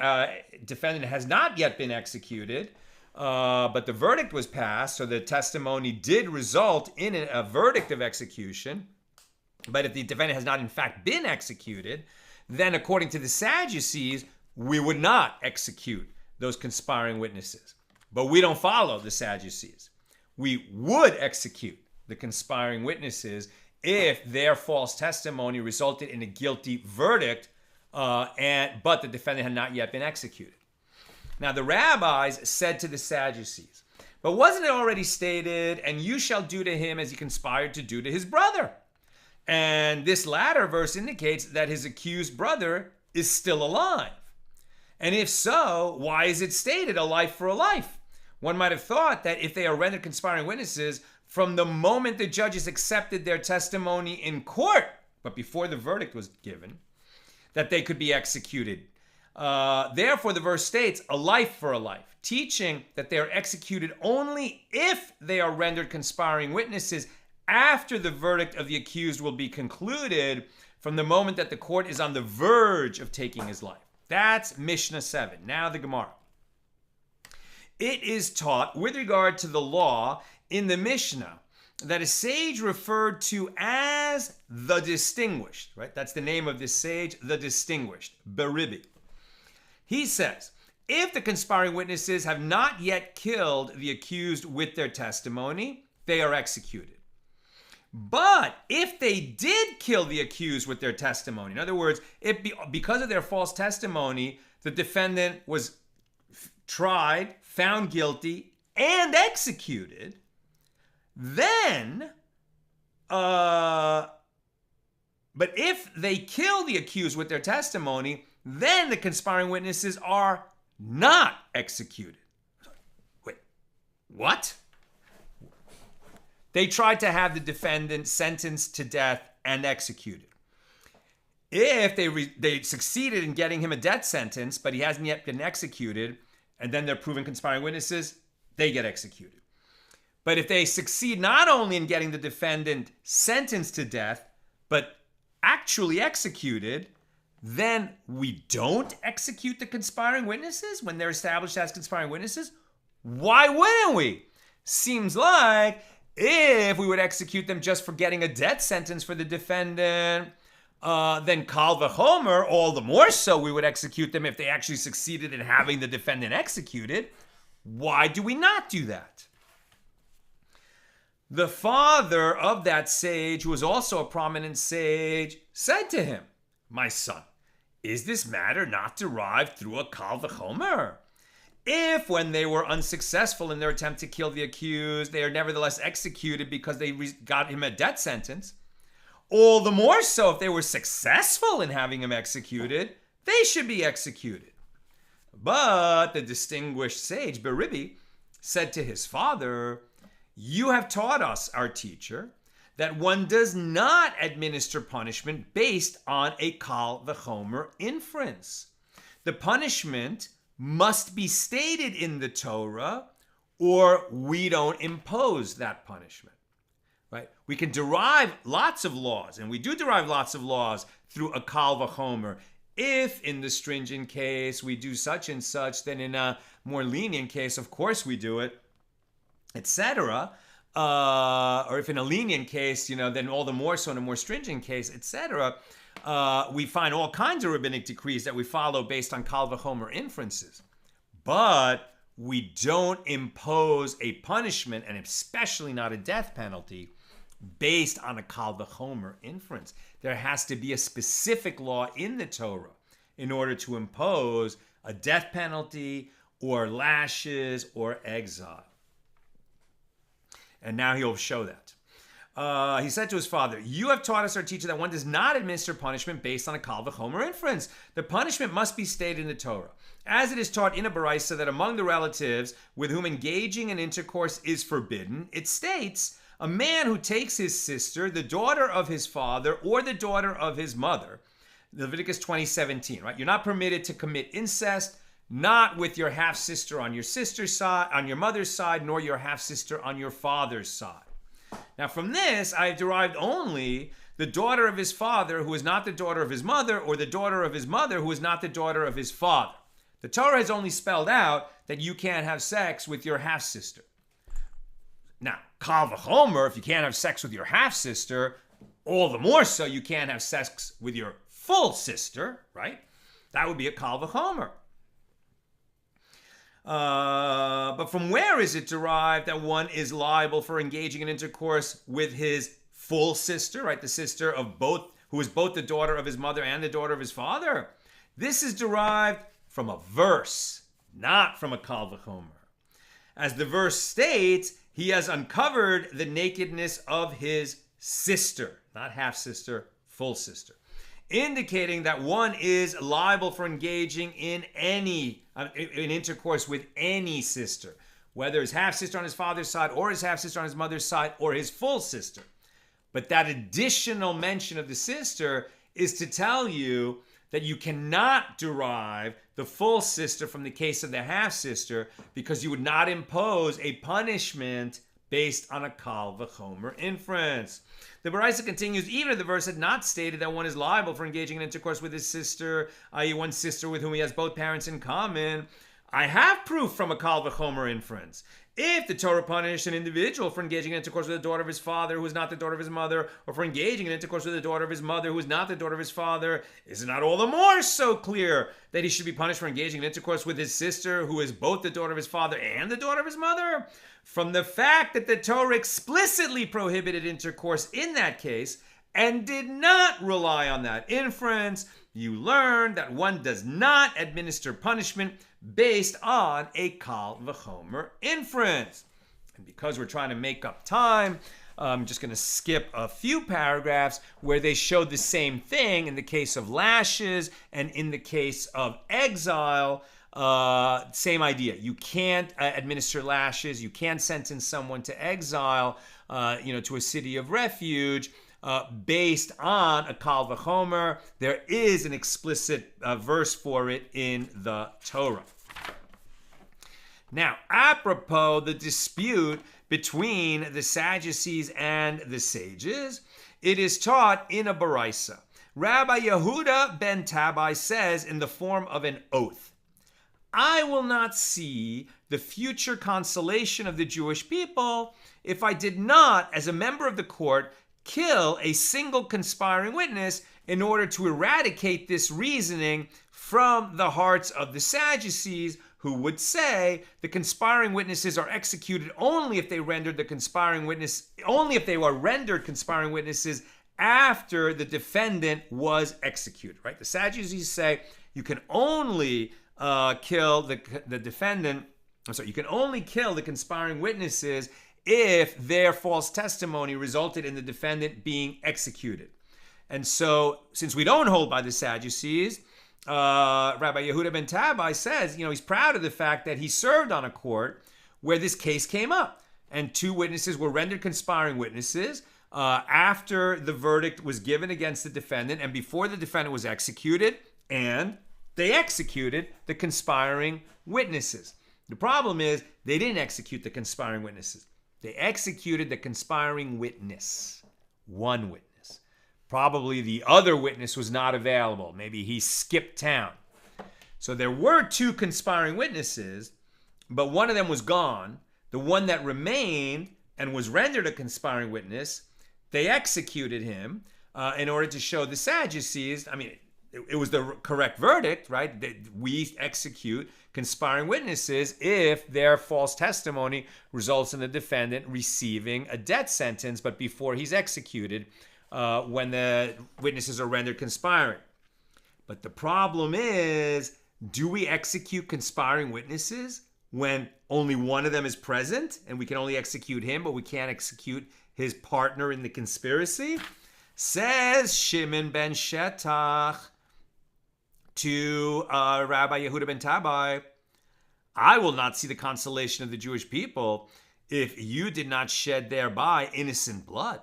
defendant has not yet been executed, but the verdict was passed, so the testimony did result in a verdict of execution, but if the defendant has not in fact been executed, then according to the Sadducees, we would not execute those conspiring witnesses. But we don't follow the Sadducees. We would execute the conspiring witnesses if their false testimony resulted in a guilty verdict, but the defendant had not yet been executed. Now the rabbis said to the Sadducees, but wasn't it already stated, and you shall do to him as he conspired to do to his brother? And this latter verse indicates that his accused brother is still alive. And if so, why is it stated a life for a life? One might have thought that if they are rendered conspiring witnesses from the moment the judges accepted their testimony in court, but before the verdict was given, that they could be executed. Therefore, the verse states a life for a life, teaching that they are executed only if they are rendered conspiring witnesses after the verdict of the accused will be concluded, from the moment that the court is on the verge of taking his life. That's Mishnah 7. Now the Gemara. It is taught with regard to the law in the Mishnah that a sage referred to as the distinguished, right? That's the name of this sage, the distinguished, Beribi. He says, if the conspiring witnesses have not yet killed the accused with their testimony, they are executed. But if they did kill the accused with their testimony, in other words, because of their false testimony, the defendant was tried, found guilty, and executed, then, but if they kill the accused with their testimony, then the conspiring witnesses are not executed. Wait, what? They tried to have the defendant sentenced to death and executed. If they succeeded in getting him a death sentence, but he hasn't yet been executed, and then they're proven conspiring witnesses, they get executed. But if they succeed not only in getting the defendant sentenced to death, but actually executed, then we don't execute the conspiring witnesses when they're established as conspiring witnesses? Why wouldn't we? Seems like if we would execute them just for getting a death sentence for the defendant, then kal v'chomer, all the more so we would execute them if they actually succeeded in having the defendant executed. Why do we not do that? The father of that sage, who was also a prominent sage, said to him, my son, is this matter not derived through a kal v'chomer? If, when they were unsuccessful in their attempt to kill the accused, they are nevertheless executed because they got him a death sentence, all the more so if they were successful in having him executed, they should be executed. But the distinguished sage, Beribi, said to his father, you have taught us, our teacher, that one does not administer punishment based on a kal v'chomer inference. The punishment must be stated in the Torah, or we don't impose that punishment. Right? We can derive lots of laws, and we do derive lots of laws through a kal v'chomer. If in the stringent case we do such and such, then in a more lenient case, of course we do it, etc. or if in a lenient case, then all the more so in a more stringent case, etc., we find all kinds of rabbinic decrees that we follow based on kal v'chomer inferences. But we don't impose a punishment, and especially not a death penalty, based on a kal v'chomer inference. There has to be a specific law in the Torah in order to impose a death penalty or lashes or exile. And now he'll show that. He said to his father, "You have taught us, our teacher, that one does not administer punishment based on a kal v'chomer inference. The punishment must be stated in the Torah. As it is taught in a baraisa that among the relatives with whom engaging in intercourse is forbidden, it states, a man who takes his sister, the daughter of his father, or the daughter of his mother," Leviticus 20:17, right? You're not permitted to commit incest, not with your half-sister on your sister's side, on your mother's side, nor your half-sister on your father's side. Now from this, I have derived only the daughter of his father who is not the daughter of his mother, or the daughter of his mother who is not the daughter of his father. The Torah has only spelled out that you can't have sex with your half-sister. Now, kal v'chomer, if you can't have sex with your half-sister, all the more so you can't have sex with your full sister, right? That would be a kal v'chomer. But from where is it derived that one is liable for engaging in intercourse with his full sister, right? The sister of both, who is both the daughter of his mother and the daughter of his father? This is derived from a verse, not from a kal v'chomer. As the verse states, he has uncovered the nakedness of his sister, not half-sister, full sister, indicating that one is liable for engaging in intercourse with any sister, whether his half-sister on his father's side or his half-sister on his mother's side or his full sister. But that additional mention of the sister is to tell you that you cannot derive the full sister from the case of the half-sister, because you would not impose a punishment based on a kal v'chomer inference. The baraisa continues, even if the verse had not stated that one is liable for engaging in intercourse with his sister, i.e. one sister with whom he has both parents in common, I have proof from a kal v'chomer inference. If the Torah punished an individual for engaging in intercourse with the daughter of his father who is not the daughter of his mother, or for engaging in intercourse with the daughter of his mother who is not the daughter of his father, is it not all the more so clear that he should be punished for engaging in intercourse with his sister who is both the daughter of his father and the daughter of his mother? From the fact that the Torah explicitly prohibited intercourse in that case and did not rely on that inference, you learn that one does not administer punishment based on a kal v'chomer inference. And because we're trying to make up time, I'm just going to skip a few paragraphs where they showed the same thing in the case of lashes and in the case of exile. Same idea. You can't administer lashes. You can't sentence someone to exile, to a city of refuge, based on a kal v'chomer. There is an explicit verse for it in the Torah. Now, apropos the dispute between the Sadducees and the sages, it is taught in a baraisa. Rabbi Yehuda ben Tabai says in the form of an oath, I will not see the future consolation of the Jewish people if I did not, as a member of the court, kill a single conspiring witness in order to eradicate this reasoning from the hearts of the Sadducees, who would say the conspiring witnesses are executed only if they were rendered conspiring witnesses after the defendant was executed. Right? The Sadducees say you can only kill the defendant. You can only kill the conspiring witnesses if their false testimony resulted in the defendant being executed. And so, since we don't hold by the Sadducees, Rabbi Yehuda ben Tabai says, he's proud of the fact that he served on a court where this case came up, and two witnesses were rendered conspiring witnesses after the verdict was given against the defendant and before the defendant was executed, and they executed the conspiring witnesses. The problem is they didn't execute the conspiring witnesses. They executed the conspiring witness, one witness. Probably the other witness was not available. Maybe he skipped town. So there were two conspiring witnesses, but one of them was gone. The one that remained and was rendered a conspiring witness, they executed him in order to show the Sadducees, I mean, it was the correct verdict, right? That we execute conspiring witnesses if their false testimony results in the defendant receiving a death sentence, but before he's executed, when the witnesses are rendered conspiring. But the problem is, do we execute conspiring witnesses when only one of them is present and we can only execute him, but we can't execute his partner in the conspiracy? Says Shimon ben Shetach to Rabbi Yehuda ben Tabai, I will not see the consolation of the Jewish people if you did not shed thereby innocent blood.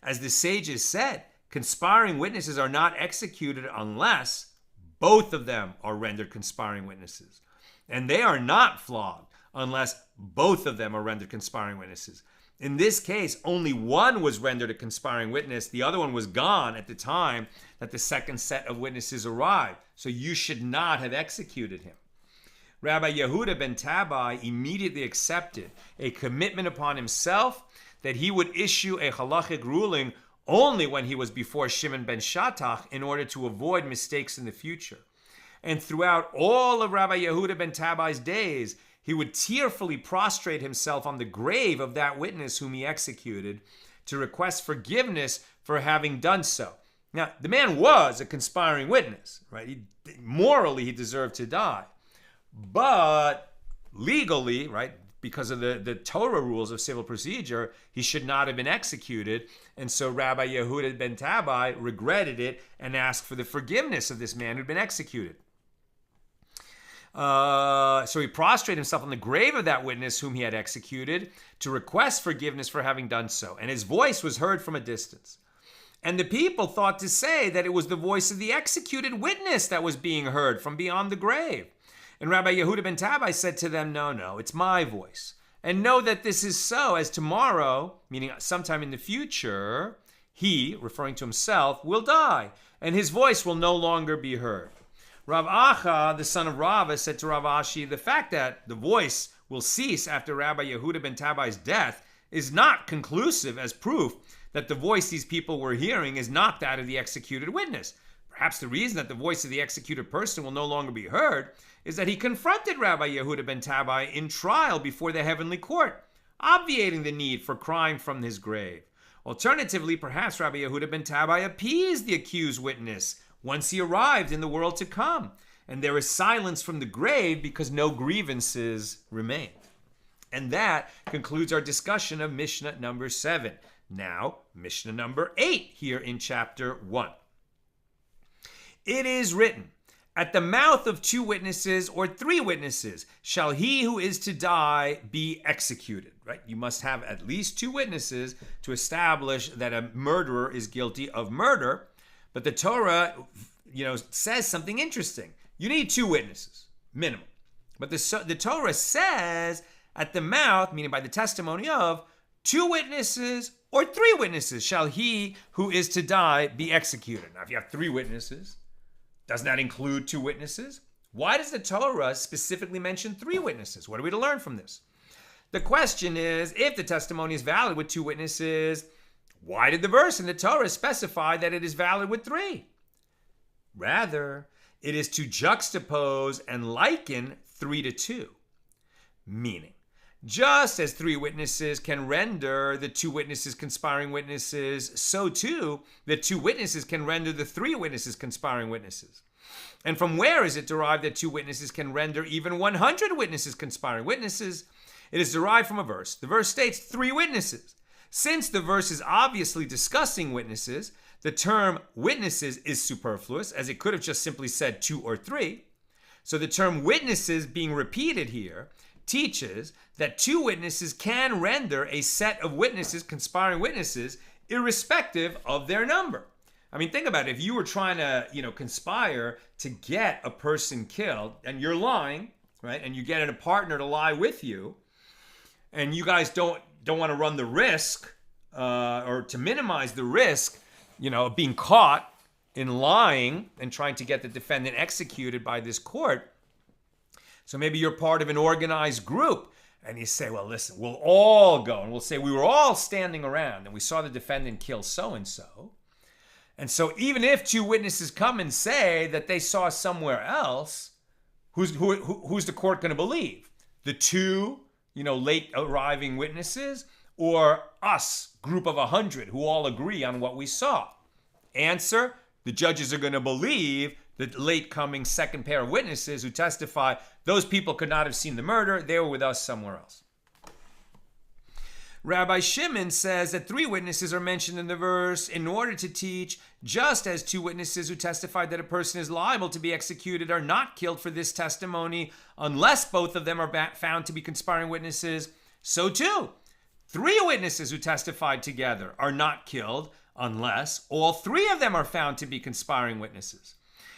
As the sages said, conspiring witnesses are not executed unless both of them are rendered conspiring witnesses. And they are not flogged unless both of them are rendered conspiring witnesses. In this case, only one was rendered a conspiring witness. The other one was gone at the time that the second set of witnesses arrived. So you should not have executed him. Rabbi Yehuda ben Tabai immediately accepted a commitment upon himself that he would issue a halachic ruling only when he was before Shimon ben Shetach in order to avoid mistakes in the future. And throughout all of Rabbi Yehuda ben Tabai's days, he would tearfully prostrate himself on the grave of that witness whom he executed to request forgiveness for having done so. Now, the man was a conspiring witness, right? Morally, he deserved to die. But legally, right, because of the Torah rules of civil procedure, he should not have been executed. And so Rabbi Yehuda ben Tabai regretted it and asked for the forgiveness of this man who'd been executed. So he prostrated himself on the grave of that witness whom he had executed to request forgiveness for having done so. And his voice was heard from a distance. And the people thought to say that it was the voice of the executed witness that was being heard from beyond the grave. And Rabbi Yehuda ben Tabai said to them, no, it's my voice. And know that this is so, as tomorrow, meaning sometime in the future, he, referring to himself, will die, and his voice will no longer be heard. Rav Acha, the son of Rava, said to Rav Ashi, the fact that the voice will cease after Rabbi Yehuda ben Tabai's death is not conclusive as proof that the voice these people were hearing is not that of the executed witness. Perhaps the reason that the voice of the executed person will no longer be heard is that he confronted Rabbi Yehuda ben Tabai in trial before the heavenly court, obviating the need for crying from his grave. Alternatively, perhaps Rabbi Yehuda ben Tabai appeased the accused witness once he arrived in the world to come, and there is silence from the grave because no grievances remain. And that concludes our discussion of Mishnah number 7. Now, Mishnah number 8 here in chapter 1. It is written, at the mouth of 2 witnesses or 3 witnesses shall he who is to die be executed, right? You must have at least 2 witnesses to establish that a murderer is guilty of murder. But the Torah, says something interesting. You need 2 witnesses, minimum. But the Torah says at the mouth, meaning by the testimony of, 2 witnesses or 3 witnesses shall he who is to die be executed. Now, if you have 3 witnesses, doesn't that include 2 witnesses? Why does the Torah specifically mention 3 witnesses? What are we to learn from this? The question is, if the testimony is valid with 2 witnesses, why did the verse in the Torah specify that it is valid with 3? Rather, it is to juxtapose and liken 3 to 2. Meaning, just as 3 witnesses can render the 2 witnesses conspiring witnesses, so too the 2 witnesses can render the 3 witnesses conspiring witnesses. And from where is it derived that 2 witnesses can render even 100 witnesses conspiring witnesses? It is derived from a verse. The verse states 3 witnesses. Since the verse is obviously discussing witnesses, the term witnesses is superfluous, as it could have just simply said 2 or 3. So the term witnesses being repeated here teaches that 2 witnesses can render a set of witnesses, conspiring witnesses, irrespective of their number. I mean, think about it. If you were trying to, conspire to get a person killed, and you're lying, right, and you get a partner to lie with you, and you guys don't want to run the risk or to minimize the risk, of being caught in lying and trying to get the defendant executed by this court. So maybe you're part of an organized group and you say, well, listen, we'll all go, and we'll say we were all standing around and we saw the defendant kill so-and-so. And so even if two witnesses come and say that they saw somewhere else, who's the court going to believe? The two, late arriving witnesses, or us, group of 100 who all agree on what we saw? Answer, the judges are going to believe the late coming second pair of witnesses who testify those people could not have seen the murder. They were with us somewhere else. Rabbi Shimon says that 3 witnesses are mentioned in the verse in order to teach, just as 2 witnesses who testified that a person is liable to be executed are not killed for this testimony unless both of them are found to be conspiring witnesses, so too 3 witnesses who testified together are not killed unless all 3 of them are found to be conspiring witnesses.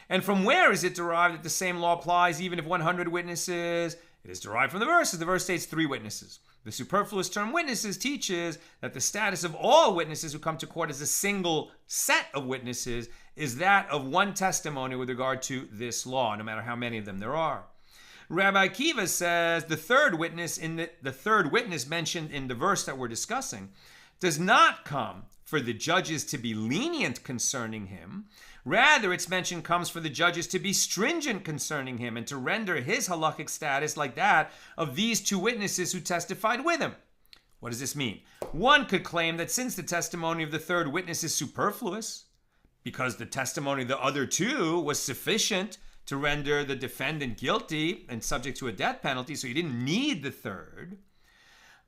And from where is it derived that the same law applies even if 100 witnesses? It is derived from the verse, as the verse states 3 witnesses. The superfluous term witnesses teaches that the status of all witnesses who come to court as a single set of witnesses is that of one testimony with regard to this law, no matter how many of them there are. Rabbi Akiva says the third witness mentioned in the verse that we're discussing does not come for the judges to be lenient concerning him. Rather, its mention comes for the judges to be stringent concerning him and to render his halakhic status like that of these 2 witnesses who testified with him. What does this mean? One could claim that since the testimony of the third witness is superfluous, because the testimony of the other 2 was sufficient to render the defendant guilty and subject to a death penalty, so you didn't need the third.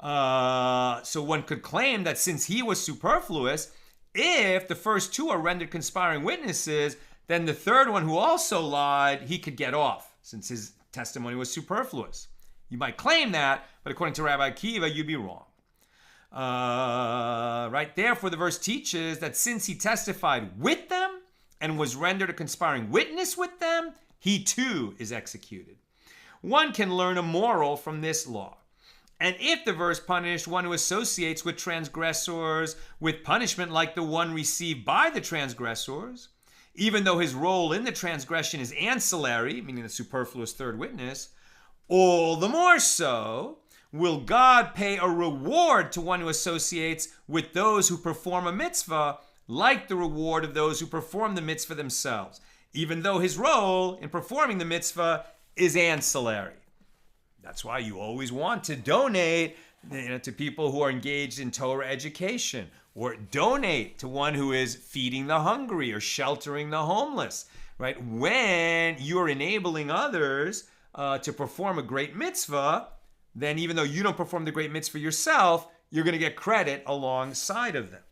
So one could claim that since he was superfluous, if the first 2 are rendered conspiring witnesses, then the third one who also lied, he could get off since his testimony was superfluous. You might claim that, but according to Rabbi Akiva, you'd be wrong. Right? Therefore, the verse teaches that since he testified with them and was rendered a conspiring witness with them, he too is executed. One can learn a moral from this law. And if the verse punished one who associates with transgressors with punishment like the one received by the transgressors, even though his role in the transgression is ancillary, meaning the superfluous third witness, all the more so will God pay a reward to one who associates with those who perform a mitzvah like the reward of those who perform the mitzvah themselves, even though his role in performing the mitzvah is ancillary. That's why you always want to donate to people who are engaged in Torah education, or donate to one who is feeding the hungry or sheltering the homeless, right? When you're enabling others to perform a great mitzvah, then even though you don't perform the great mitzvah yourself, you're going to get credit alongside of them.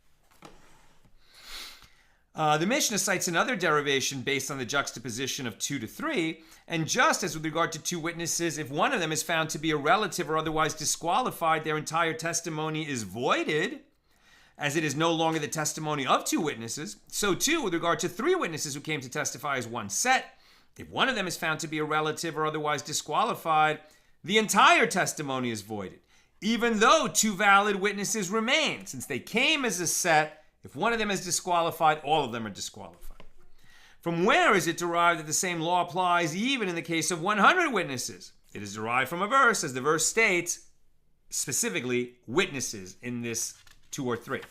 The Mishna cites another derivation based on the juxtaposition of 2 to 3, and just as with regard to 2 witnesses, if one of them is found to be a relative or otherwise disqualified, their entire testimony is voided, as it is no longer the testimony of 2 witnesses. So too, with regard to 3 witnesses who came to testify as one set, if one of them is found to be a relative or otherwise disqualified, the entire testimony is voided, even though 2 valid witnesses remain. Since they came as a set, if one of them is disqualified, all of them are disqualified. From where is it derived that the same law applies even in the case of 100 witnesses? It is derived from a verse, as the verse states, specifically witnesses in this 2 or 3.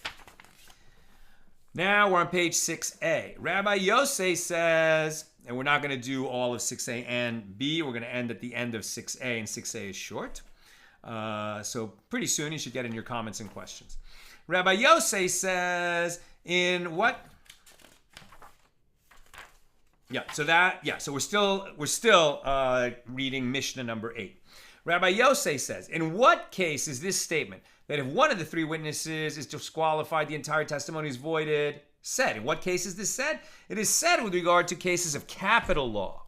Now we're on page 6a. Rabbi Yosei says, and we're not going to do all of 6a and b, we're going to end at the end of 6a, and 6a is short. So pretty soon you should get in your comments and questions. Rabbi Yosei says, in what? So we're still reading Mishnah number 8. Rabbi Yosei says, in what case is this statement that if one of the 3 witnesses is disqualified, the entire testimony is voided, said? In what case is this said? It is said with regard to cases of capital law,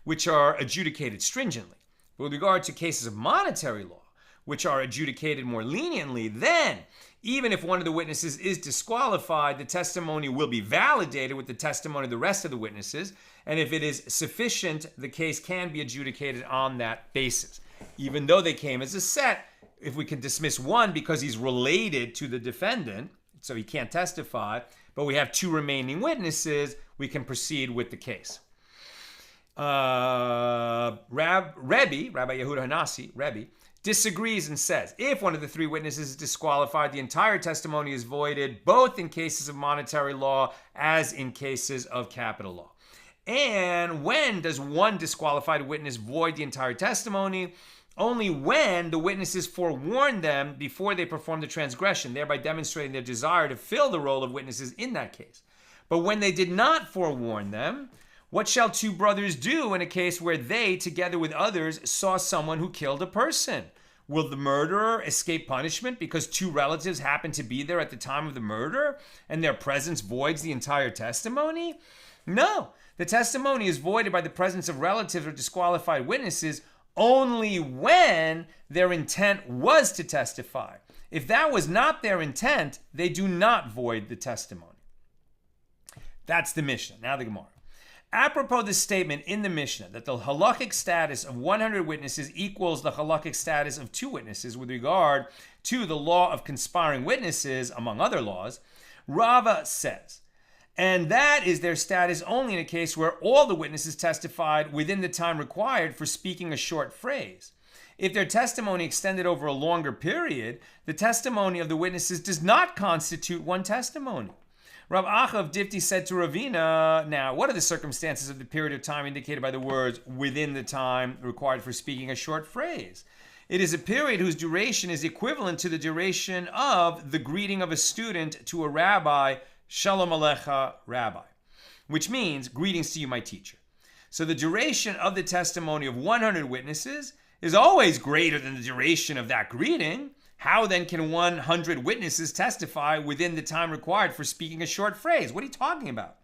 which are adjudicated stringently. But with regard to cases of monetary law, which are adjudicated more leniently, then even if one of the witnesses is disqualified, the testimony will be validated with the testimony of the rest of the witnesses, and if it is sufficient, the case can be adjudicated on that basis. Even though they came as a set, if we can dismiss one because he's related to the defendant, so he can't testify, but we have 2 remaining witnesses, we can proceed with the case. Rabbi Yehuda Hanasi, disagrees and says, if one of the three witnesses is disqualified, the entire testimony is voided, both in cases of monetary law as in cases of capital law. And when does one disqualified witness void the entire testimony? Only when the witnesses forewarn them before they perform the transgression, thereby demonstrating their desire to fill the role of witnesses in that case. But when they did not forewarn them, what shall two brothers do in a case where they, together with others, saw someone who killed a person? Will the murderer escape punishment because two relatives happen to be there at the time of the murder and their presence voids the entire testimony? No, the testimony is voided by the presence of relatives or disqualified witnesses only when their intent was to testify. If that was not their intent, they do not void the testimony. That's the Mishnah. Now the Gemara. Apropos the statement in the Mishnah that the halakhic status of 100 witnesses equals the halakhic status of 2 witnesses with regard to the law of conspiring witnesses, among other laws, Rava says, and that is their status only in a case where all the witnesses testified within the time required for speaking a short phrase. If their testimony extended over a longer period, the testimony of the witnesses does not constitute one testimony. Rav Acha of Difti said to Ravina, now, what are the circumstances of the period of time indicated by the words within the time required for speaking a short phrase? It is a period whose duration is equivalent to the duration of the greeting of a student to a rabbi, Shalom Alecha, Rabbi, which means, greetings to you, my teacher. So the duration of the testimony of 100 witnesses is always greater than the duration of that greeting. How then can 100 witnesses testify within the time required for speaking a short phrase? What are you talking about?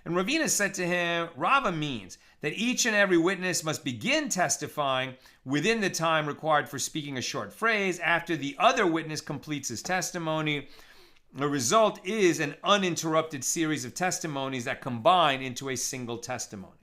And Ravina said to him, Rava means that each and every witness must begin testifying within the time required for speaking a short phrase after the other witness completes his testimony. The result is an uninterrupted series of testimonies that combine into a single testimony.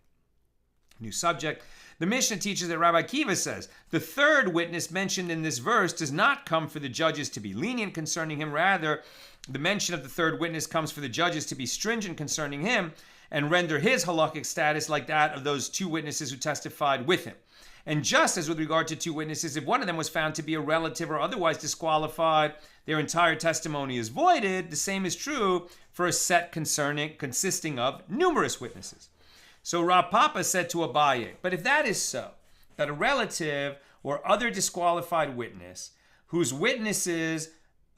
New subject. The Mishnah teaches that Rabbi Akiva says, the third witness mentioned in this verse does not come for the judges to be lenient concerning him. Rather, the mention of the third witness comes for the judges to be stringent concerning him and render his halakhic status like that of those 2 witnesses who testified with him. And just as with regard to 2 witnesses, if one of them was found to be a relative or otherwise disqualified, their entire testimony is voided, the same is true for a set consisting of numerous witnesses. So Rav Papa said to Abaye, but if that is so, that a relative or other disqualified witness who witnesses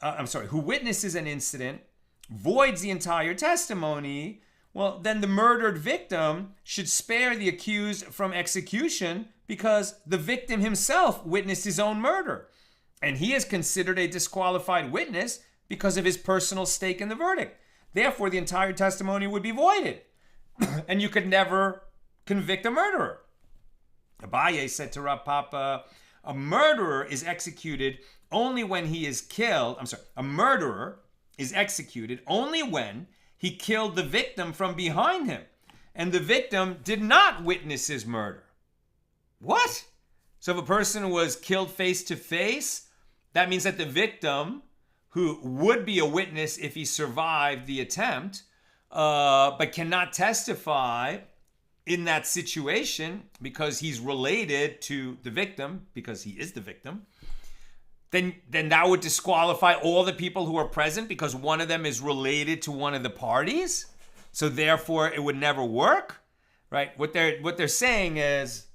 an incident voids the entire testimony, well, then the murdered victim should spare the accused from execution because the victim himself witnessed his own murder. And he is considered a disqualified witness because of his personal stake in the verdict. Therefore, the entire testimony would be voided. And you could never convict a murderer. Abaye said to Rav Papa, a murderer is executed only when he is killed. A murderer is executed only when he killed the victim from behind him, and the victim did not witness his murder. What? So if a person was killed face to face, that means that the victim, who would be a witness if he survived the attempt, but cannot testify in that situation because he's related to the victim, because he is the victim, then that would disqualify all the people who are present because one of them is related to one of the parties. So therefore, it would never work, right? What they're saying is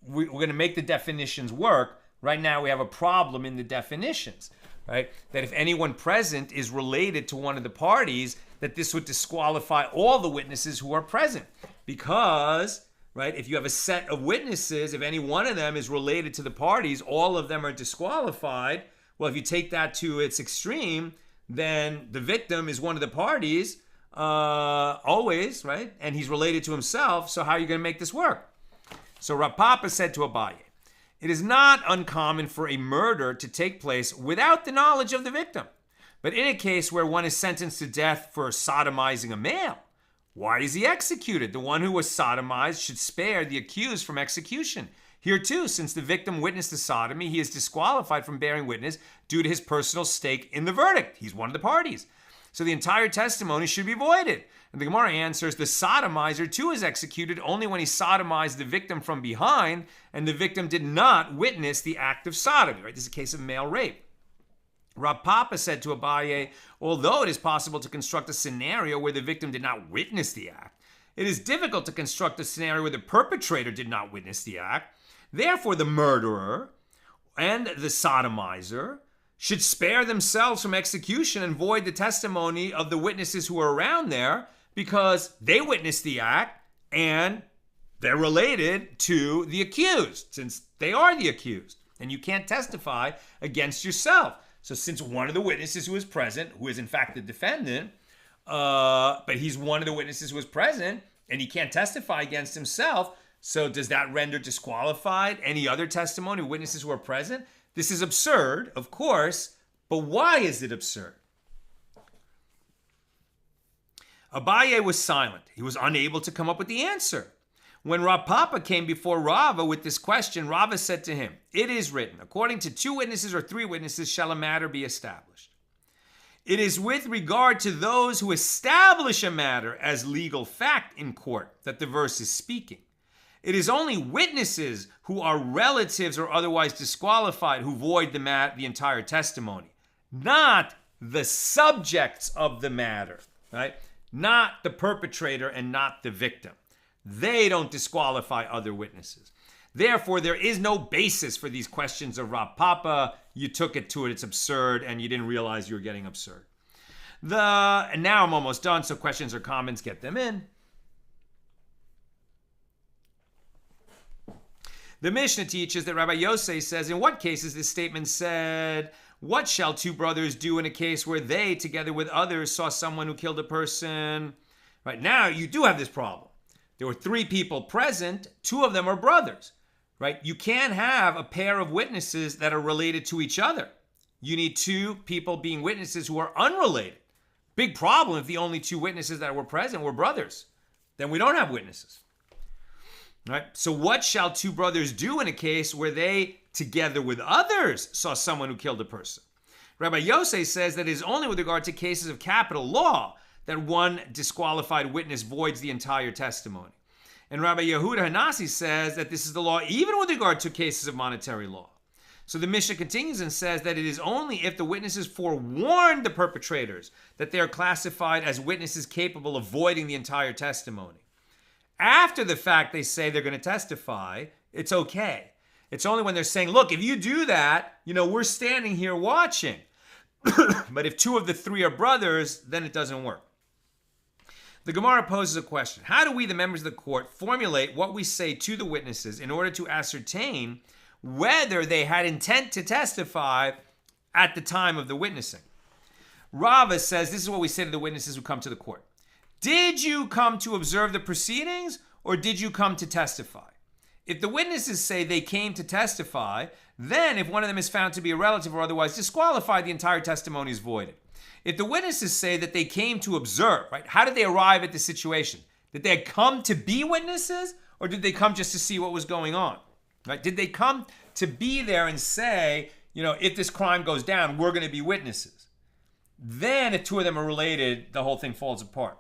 we're going to make the definitions work. Right now, we have a problem in the definitions, right? That if anyone present is related to one of the parties, that this would disqualify all the witnesses who are present. Because, right, if you have a set of witnesses, if any one of them is related to the parties, all of them are disqualified. Well, if you take that to its extreme, then the victim is one of the parties, always, right? And he's related to himself, so how are you going to make this work? So Rav Papa said to Abaye, it is not uncommon for a murder to take place without the knowledge of the victim. But in a case where one is sentenced to death for sodomizing a male, why is he executed? The one who was sodomized should spare the accused from execution. Here too, since the victim witnessed the sodomy, he is disqualified from bearing witness due to his personal stake in the verdict. He's one of the parties. So the entire testimony should be voided. And the Gemara answers, the sodomizer too is executed only when he sodomized the victim from behind and the victim did not witness the act of sodomy. Right? This is a case of male rape. Rav Papa said to Abaye, although it is possible to construct a scenario where the victim did not witness the act, it is difficult to construct a scenario where the perpetrator did not witness the act. Therefore, the murderer and the sodomizer should spare themselves from execution and void the testimony of the witnesses who were around there because they witnessed the act and they're related to the accused, since they are the accused. And you can't testify against yourself. So since one of the witnesses who was present, who is in fact the defendant, but he's one of the witnesses who was present and he can't testify against himself, so does that render disqualified any other testimony of witnesses who are present? This is absurd, of course, but why is it absurd? Abaye was silent. He was unable to come up with the answer. When Rav Papa came before Rava with this question, Rava said to him, it is written, according to 2 witnesses or 3 witnesses shall a matter be established. It is with regard to those who establish a matter as legal fact in court that the verse is speaking. It is only witnesses who are relatives or otherwise disqualified who void the entire testimony, not the subjects of the matter, right? Not the perpetrator and not the victim. They don't disqualify other witnesses. Therefore, there is no basis for these questions of Rav Papa. You took it to it, it's absurd, and you didn't realize you were getting absurd. And now I'm almost done, so questions or comments, get them in. The Mishnah teaches that Rabbi Yosei says, in what cases this statement said, what shall 2 brothers do in a case where they, together with others, saw someone who killed a person? Right now, you do have this problem. There were 3 people present, 2 of them are brothers, right? You can't have a pair of witnesses that are related to each other. You need 2 people being witnesses who are unrelated. Big problem if the only 2 witnesses that were present were brothers. Then we don't have witnesses. Right? So what shall 2 brothers do in a case where they, together with others, saw someone who killed a person? Rabbi Yosei says that it is only with regard to cases of capital law that one disqualified witness voids the entire testimony. And Rabbi Yehuda Hanasi says that this is the law even with regard to cases of monetary law. So the Mishnah continues and says that it is only if the witnesses forewarned the perpetrators that they are classified as witnesses capable of voiding the entire testimony. After the fact they say they're going to testify, it's okay. It's only when they're saying, look, if you do that, we're standing here watching. But if 2 of the 3 are brothers, then it doesn't work. The Gemara poses a question. How do we, the members of the court, formulate what we say to the witnesses in order to ascertain whether they had intent to testify at the time of the witnessing? Rava says this is what we say to the witnesses who come to the court. Did you come to observe the proceedings or did you come to testify? If the witnesses say they came to testify, then if one of them is found to be a relative or otherwise disqualified, the entire testimony is voided. If the witnesses say that they came to observe, right? How did they arrive at the situation? Did they come to be witnesses or did they come just to see what was going on? Right? Did they come to be there and say, if this crime goes down, we're going to be witnesses? Then if 2 of them are related, the whole thing falls apart.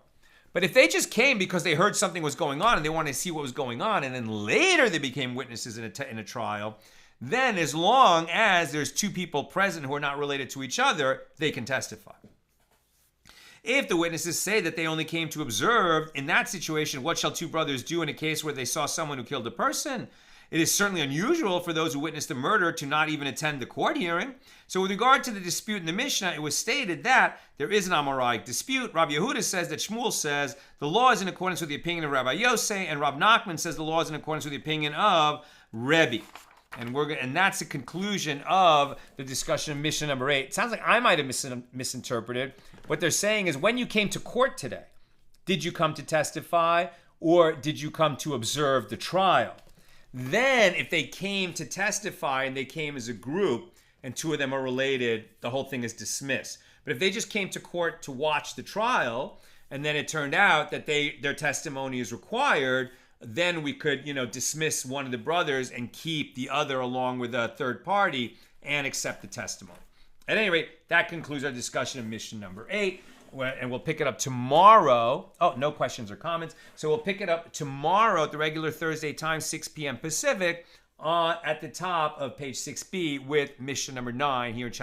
But if they just came because they heard something was going on and they wanted to see what was going on, and then later they became witnesses in a trial, then as long as there's 2 people present who are not related to each other, they can testify. If the witnesses say that they only came to observe, in that situation, what shall 2 brothers do in a case where they saw someone who killed a person? It is certainly unusual for those who witnessed the murder to not even attend the court hearing. So with regard to the dispute in the Mishnah, it was stated that there is an Amoraic dispute. Rabbi Yehuda says that Shmuel says the law is in accordance with the opinion of Rabbi Yosei, and Rav Nachman says the law is in accordance with the opinion of Rebbe. And that's the conclusion of the discussion of Mishnah number 8. It sounds like I might have misinterpreted. What they're saying is when you came to court today, did you come to testify or did you come to observe the trial? Then if they came to testify and they came as a group and 2 of them are related, the whole thing is dismissed. But if they just came to court to watch the trial and then it turned out that their testimony is required, then we could, dismiss one of the brothers and keep the other along with a third party and accept the testimony. At any rate, that concludes our discussion of Mishnah number 8. and we'll pick it up tomorrow. Oh, no questions or comments. So we'll pick it up tomorrow at the regular Thursday time, 6 p.m. Pacific, at the top of page 6b with Mishnah number 9 here in chapter